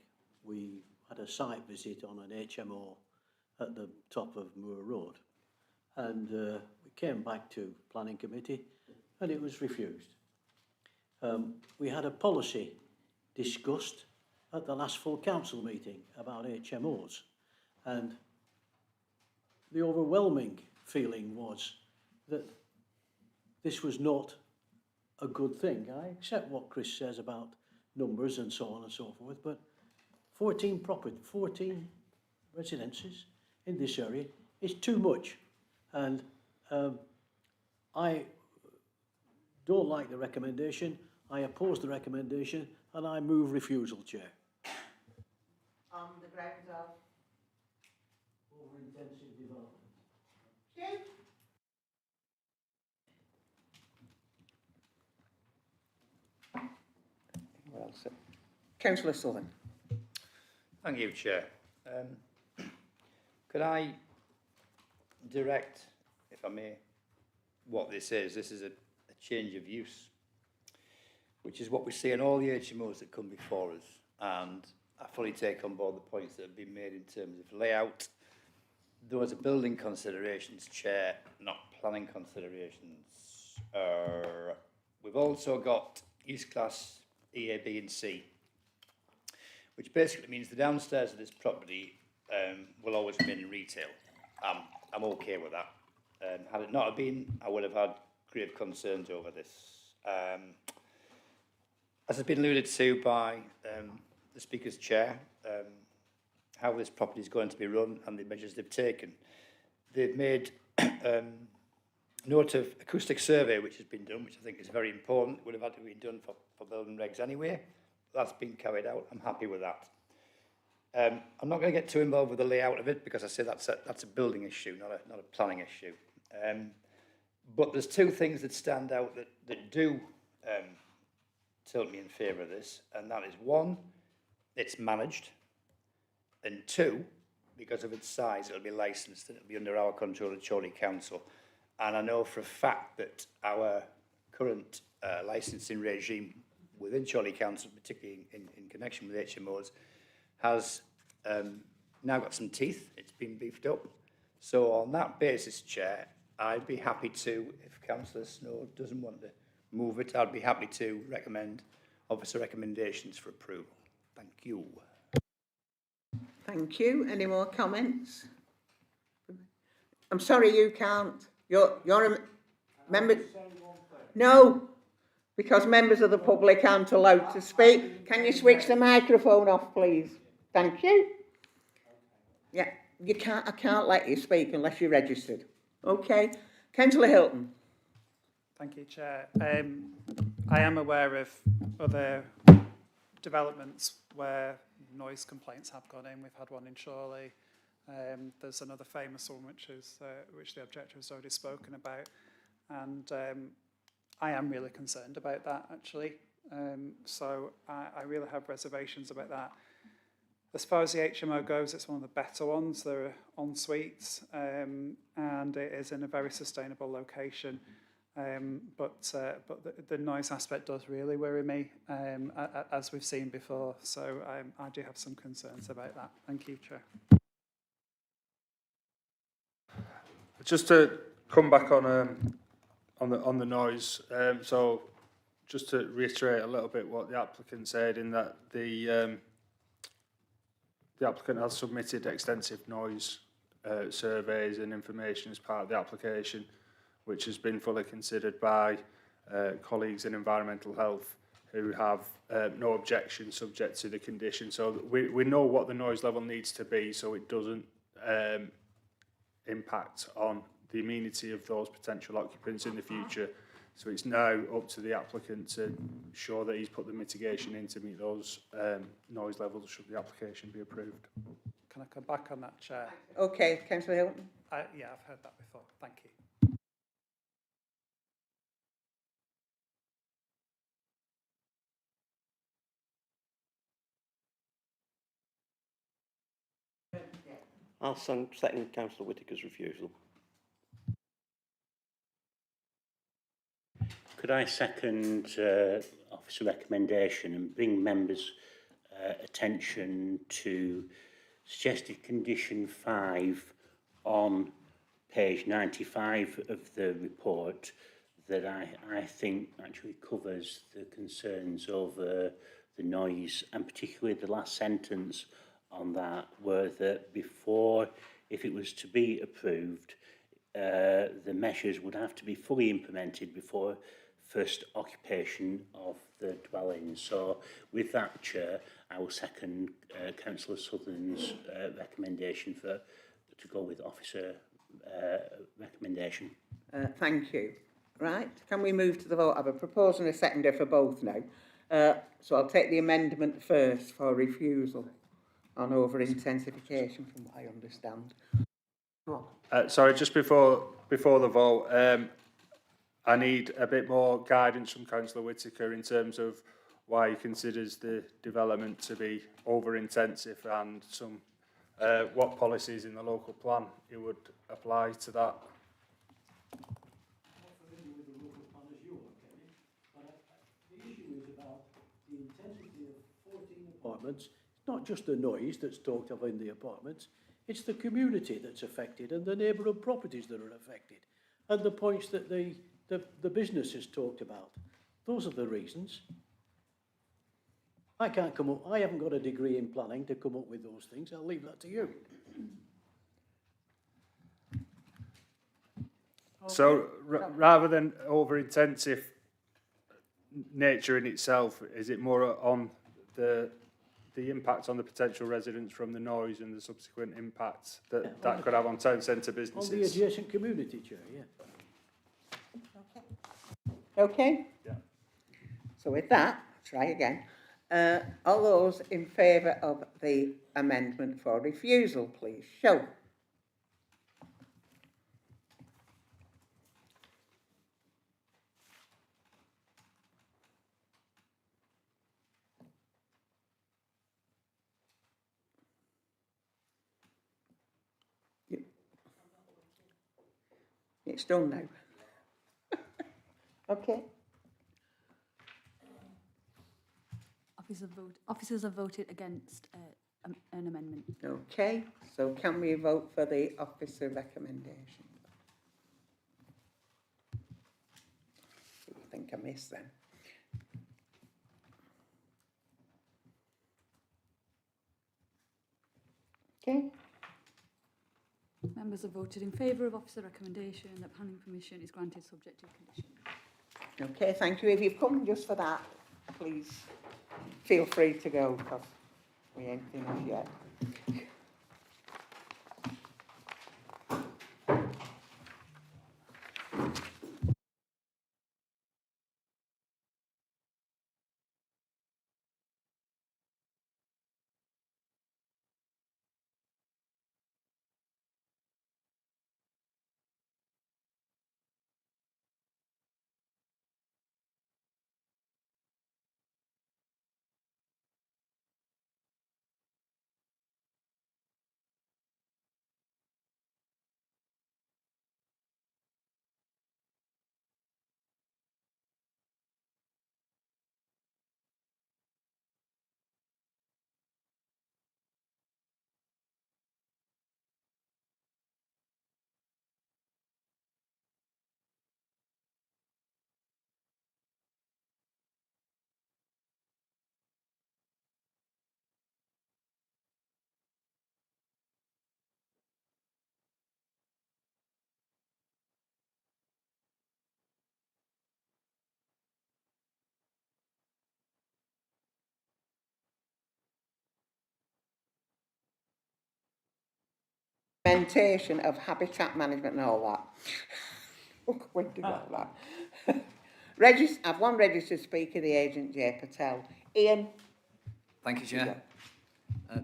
we had a site visit on an HMO at the top of Moor Road. And we came back to planning committee and it was refused. We had a policy discussed at the last full council meeting about HMOs, and the overwhelming feeling was that this was not a good thing. I accept what Chris says about numbers and so on and so forth, but 14 residences in this area is too much, and I don't like the recommendation. I oppose the recommendation and I move refusal, Chair. On the grounds of over-intensive development. Well said. Councillor Southern. Thank you, Chair. Could I direct, if I may, what this is? This is a change of use, which is what we see in all the HMOs that come before us. And I fully take on board the points that have been made in terms of layout. Those are building considerations, Chair, not planning considerations. We've also got use class EA, B and C, which basically means the downstairs of this property will always remain in retail. I'm okay with that. Had it not have been, I would have had grave concerns over this. As has been alluded to by the Speaker's Chair, how this property is going to be run and the measures they've taken. They've made note of acoustic survey which has been done, which I think is very important. It would have had to be done for building regs anyway. That's been carried out. I'm happy with that. I'm not going to get too involved with the layout of it because I say that's a building issue, not a planning issue. But there's two things that stand out that do tilt me in favour of this, and that is one, it's managed, and two, because of its size, it'll be licensed and it'll be under our control at Chorley Council. And I know for a fact that our current licensing regime within Chorley Council, particularly in connection with HMOs, has now got some teeth. It's been beefed up. So on that basis, Chair, I'd be happy to, if Councillor Snow doesn't want to move it, I'd be happy to recommend officer recommendations for approval. Thank you. Thank you. Any more comments? I'm sorry, you can't. You're a member. No, because members of the public aren't allowed to speak. Can you switch the microphone off, please? Thank you. Yeah, you can't. I can't let you speak unless you're registered. Okay, Councillor Hilton. Thank you, Chair. I am aware of other developments where noise complaints have gone in. We've had one in Chorley. There's another famous one which the objector has already spoken about, and I am really concerned about that actually. So I really have reservations about that. As far as the HMO goes, it's one of the better ones. There are en suites, and it is in a very sustainable location. But the noise aspect does really worry me, as we've seen before. So I do have some concerns about that. Thank you, Chair. Just to come back on the noise, so just to reiterate a little bit what the applicant said, in that the applicant has submitted extensive noise surveys and information as part of the application, which has been fully considered by colleagues in environmental health, who have no objection subject to the condition. So we know what the noise level needs to be so it doesn't impact on the amenity of those potential occupants in the future. So it's now up to the applicant to ensure that he's put the mitigation in to meet those noise levels should the application be approved. Can I come back on that, Chair? Okay, Councillor Hilton. Yeah, I've heard that before. Thank you. I'll second Councillor Whittaker's refusal. Could I second officer recommendation and bring members' attention to suggested condition 5 on page 95 of the report that I think actually covers the concerns over the noise, and particularly the last sentence on that, were that before, if it was to be approved, the measures would have to be fully implemented before first occupation of the dwelling. So with that, Chair, I will second Councillor Sutherland's recommendation to go with officer recommendation. Thank you. Right, can we move to the vote? I have a proposal and a seconder for both now. So I'll take the amendment first for refusal on over-intensification, from what I understand. Go on. Sorry, just before the vote, I need a bit more guidance from Councillor Whittaker in terms of why he considers the development to be over-intensive and some what policies in the local plan he would apply to that. Apartments, it's not just the noise that's talked of in the apartments, it's the community that's affected and the neighbourhood properties that are affected and the points that the business has talked about. Those are the reasons. I haven't got a degree in planning to come up with those things. I'll leave that to you. So rather than over-intensive nature in itself, is it more on the impact on the potential residents from the noise and the subsequent impact that could have on town centre businesses? On the adjacent community, Chair, yeah. Okay? Yeah. So with that, try again. All those in favour of the amendment for refusal, please show. It's done now. Okay. Officers have voted against an amendment. Okay, so can we vote for the officer recommendation? I think I missed them. Okay. Members have voted in favour of officer recommendation that planning permission is granted subject to conditions. Okay, thank you. If you've come just for that, please feel free to go, because we ain't finished yet. implementation of habitat management and all that. When did all that? I've one registered speaker, the agent Jay Patel. Ian? Thank you, Chair.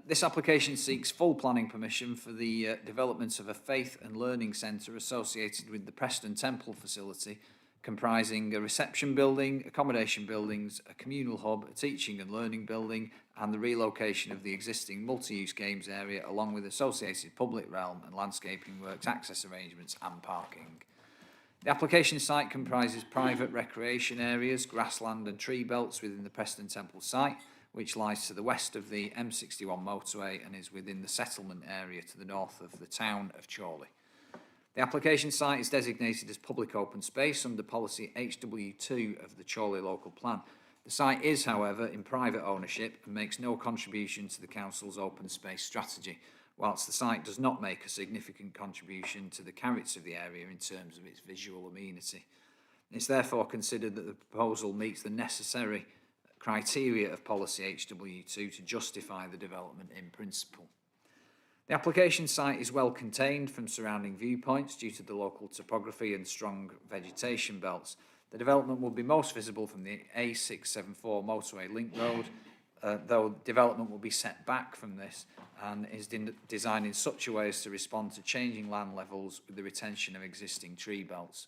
This application seeks full planning permission for the development of a faith and learning centre associated with the Preston Temple facility, comprising a reception building, accommodation buildings, a communal hub, a teaching and learning building, and the relocation of the existing multi-use games area, along with associated public realm and landscaping works, access arrangements and parking. The application site comprises private recreation areas, grassland and tree belts within the Preston Temple site, which lies to the west of the M61 motorway and is within the settlement area to the north of the town of Chorley. The application site is designated as public open space under policy HW2 of the Chorley local plan. The site is, however, in private ownership and makes no contribution to the council's open space strategy, whilst the site does not make a significant contribution to the character of the area in terms of its visual amenity. It's therefore considered that the proposal meets the necessary criteria of policy HW2 to justify the development in principle. The application site is well contained from surrounding viewpoints due to the local topography and strong vegetation belts. The development will be most visible from the A674 motorway link road, though development will be set back from this and is designed in such a way as to respond to changing land levels with the retention of existing tree belts.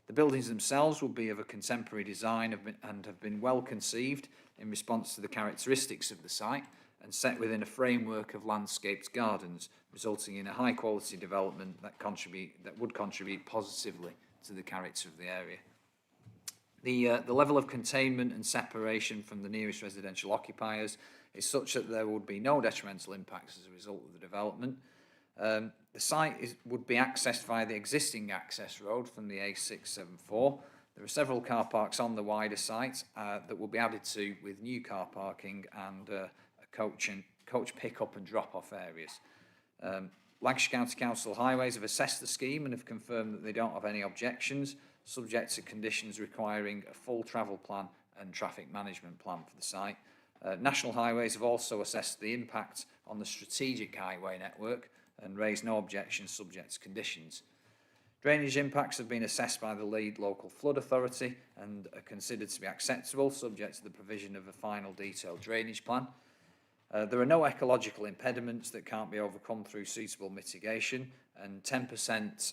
The buildings themselves will be of a contemporary design and have been well conceived in response to the characteristics of the site and set within a framework of landscaped gardens, resulting in a high quality development that would contribute positively to the character of the area. The level of containment and separation from the nearest residential occupiers is such that there would be no detrimental impacts as a result of the development. The site would be accessed via the existing access road from the A674. There are several car parks on the wider site that will be added to with new car parking and a coach pick-up and drop-off areas. Lancashire County Council Highways have assessed the scheme and have confirmed that they don't have any objections, subject to conditions requiring a full travel plan and traffic management plan for the site. National Highways have also assessed the impact on the strategic highway network and raised no objections subject to conditions. Drainage impacts have been assessed by the lead local flood authority and are considered to be acceptable subject to the provision of a final detailed drainage plan. There are no ecological impediments that can't be overcome through suitable mitigation, and 10%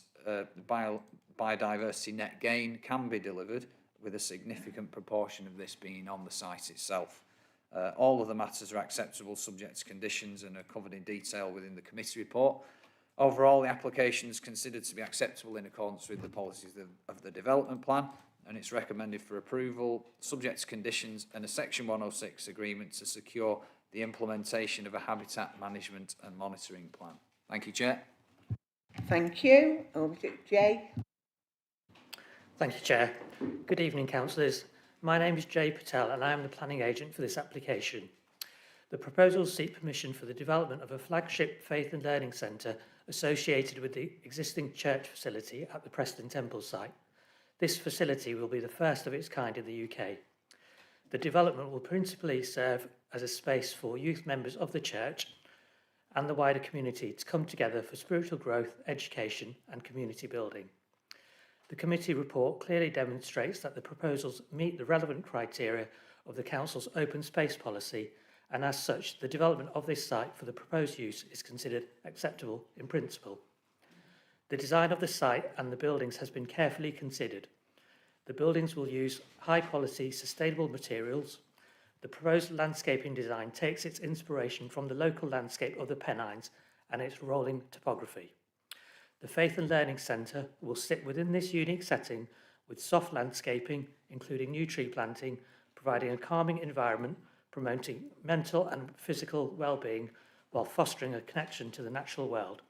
biodiversity net gain can be delivered, with a significant proportion of this being on the site itself. All of the matters are acceptable subject to conditions and are covered in detail within the committee report. Overall, the application is considered to be acceptable in accordance with the policies of the development plan, and it's recommended for approval subject to conditions and a Section 106 agreement to secure the implementation of a habitat management and monitoring plan. Thank you, Chair. Thank you. Over to Jay. Thank you, Chair. Good evening, councillors. My name is Jay Patel and I am the planning agent for this application. The proposals seek permission for the development of a flagship faith and learning centre associated with the existing church facility at the Preston Temple site. This facility will be the first of its kind in the UK. The development will principally serve as a space for youth members of the church and the wider community to come together for spiritual growth, education and community building. The committee report clearly demonstrates that the proposals meet the relevant criteria of the Council's open space policy, and as such, the development of this site for the proposed use is considered acceptable in principle. The design of the site and the buildings has been carefully considered. The buildings will use high-quality, sustainable materials. The proposed landscaping design takes its inspiration from the local landscape of the Pennines and its rolling topography. The Faith and Learning Centre will sit within this unique setting with soft landscaping, including new tree planting, providing a calming environment, promoting mental and physical well-being while fostering a connection to the natural world.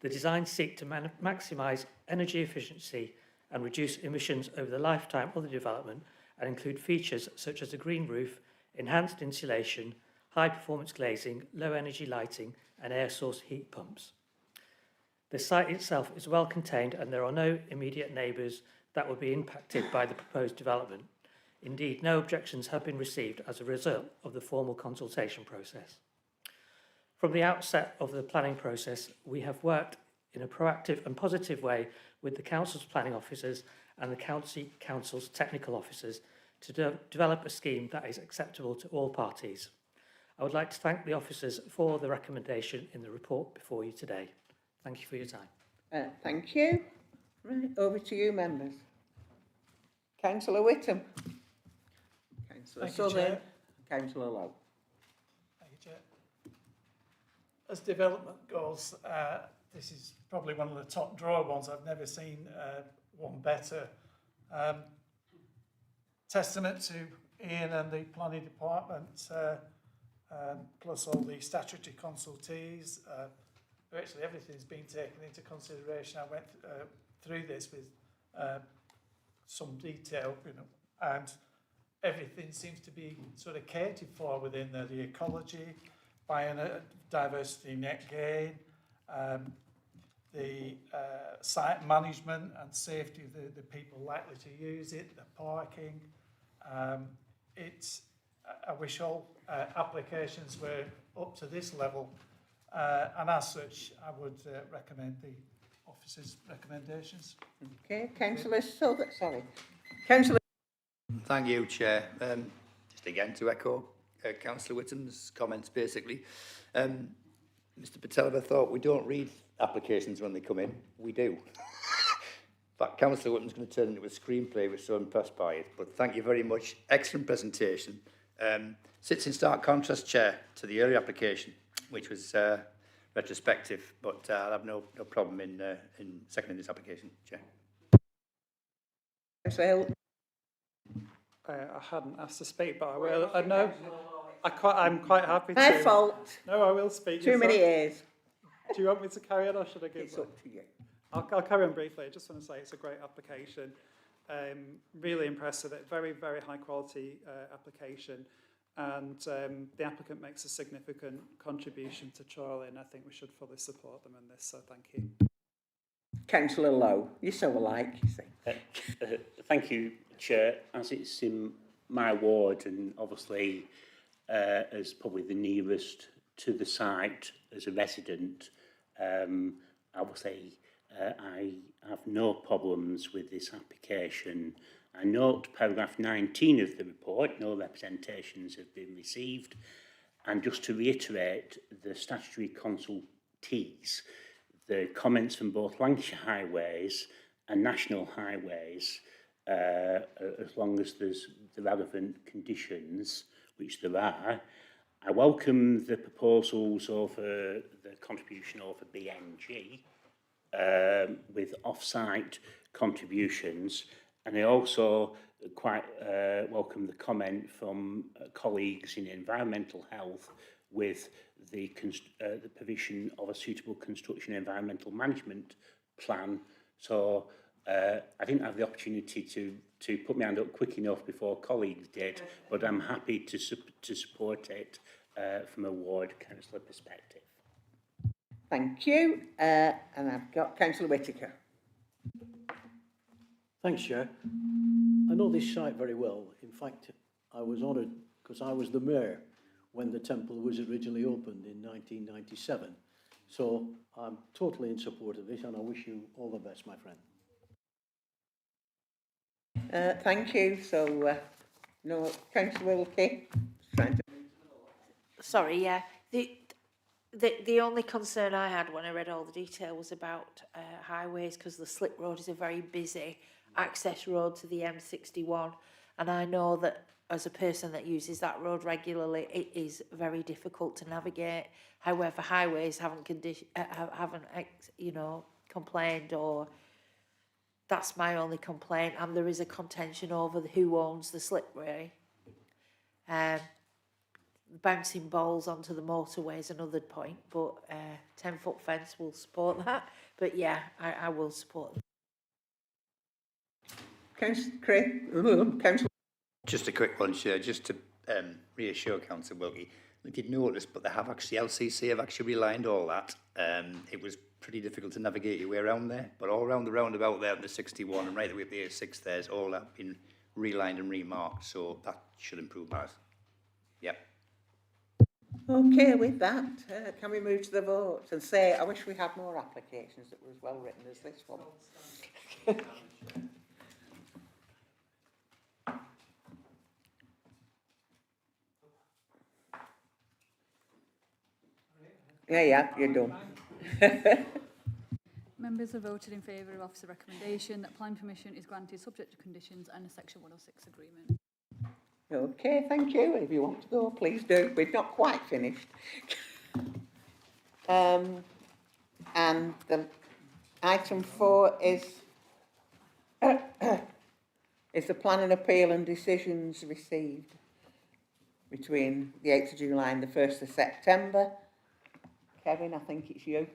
The designs seek to maximise energy efficiency and reduce emissions over the lifetime of the development and include features such as a green roof, enhanced insulation, high-performance glazing, low-energy lighting and air source heat pumps. The site itself is well contained and there are no immediate neighbours that will be impacted by the proposed development. Indeed, no objections have been received as a result of the formal consultation process. From the outset of the planning process, we have worked in a proactive and positive way with the council's planning officers and the county council's technical officers to develop a scheme that is acceptable to all parties. I would like to thank the officers for the recommendation in the report before you today. Thank you for your time. Thank you. Right, over to you, members. Councillor Whittam. Councillor Thank you, Southern. Chair. Councillor Lowe. Thank you, Chair. As development goes, this is probably one of the top drawer ones. I've never seen one better. Testament to Ian and the planning department, plus all the statutory consultees. Virtually everything's been taken into consideration. I went through this with some detail, and everything seems to be sort of catered for within there. The ecology, biodiversity net gain, the site management and safety of the people likely to use it, the parking. I wish all applications were up to this level, and as such, I would recommend the officer's recommendations. Okay, Councillor Southern, sorry. Councillor. Thank you, Chair. Just again to echo Councillor Whittam's comments, basically. Mr Patel, I thought we don't read applications when they come in. We do. In fact, Councillor Whittam's going to turn into a screenplay. We're so impressed by it. But thank you very much. Excellent presentation. Sits in stark contrast, Chair, to the earlier application, which was retrospective. But I'll have no problem in seconding this application, Chair. Councillor Hill. I hadn't asked to speak, but I will. No, I'm quite happy to. My fault. No, I will speak. Too many ears. Do you want me to carry on, or should I give? It's up to you. I'll carry on briefly. I just want to say it's a great application. Really impressed with it. Very, very high quality application. And the applicant makes a significant contribution to Chorley, and I think we should fully support them in this. So thank you. Councillor Lowe, you're so alike, you see. Thank you, Chair. As it's in my ward, and obviously as probably the nearest to the site as a resident, I will say I have no problems with this application. I note paragraph 19 of the report, no representations have been received. And just to reiterate, the statutory consultees, the comments from both Lancashire Highways and National Highways, as long as there's the relevant conditions, which there are, I welcome the proposals over the contribution over BNG with off-site contributions, and I also quite welcome the comment from colleagues in environmental health with the provision of a suitable construction environmental management plan. So I didn't have the opportunity to put my hand up quick enough before colleagues did, but I'm happy to support it from a ward councillor perspective. Thank you. And I've got Councillor Whittaker. Thanks, Chair. I know this site very well. In fact, I was honoured because I was the mayor when the temple was originally opened in 1997. So I'm totally in support of this, and I wish you all the best, my friend. Thank you. So, no, Councillor Wilkie. Sorry, yeah. The only concern I had when I read all the detail was about highways, because the slip road is a very busy access road to the M61, and I know that as a person that uses that road regularly, it is very difficult to navigate. However, highways haven't complained, or that's my only complaint. And there is a contention over who owns the slipway. Bouncing balls onto the motorway is another point, but 10-foot fence will support that. But yeah, I will support that. Councillor Craig. Councillor. Just a quick one, Chair, just to reassure Councillor Wilkie. We did notice, but LCC have actually relined all that. It was pretty difficult to navigate your way around there, but all around the roundabout there on the 61 and right the way up the A6 there's all that been relined and remarked, so that should improve matters. Yep. Okay, with that, can we move to the vote and say, I wish we had more applications that were as well written as this one. Yeah, you're done. Members have voted in favour of officer recommendation that planning permission is granted subject to conditions and a section 106 agreement. Okay, thank you. If you want to go, please do. We've not quite finished. And the item 4 is is the planning appeal and decisions received between the 8th of July and the 1st of September. Kevin, I think it's you.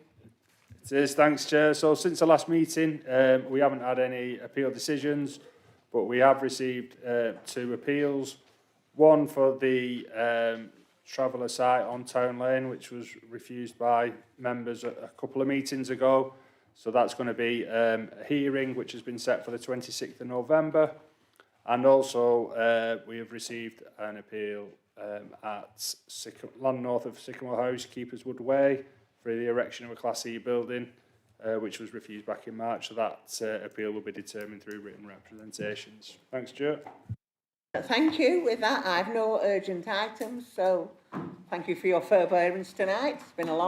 It is, thanks, Chair. So since the last meeting, we haven't had any appeal decisions, but we have received 2 appeals. One for the traveller site on Town Lane, which was refused by members a couple of meetings ago. So that's going to be a hearing which has been set for the 26th of November. And also we have received an appeal at land north of Sycamore House, Keepers Wood Way, for the erection of a Class E building, which was refused back in March. So that appeal will be determined through written representations. Thanks, Stuart. Thank you. With that, I have no urgent items, so thank you for your forbearance tonight. It's been a long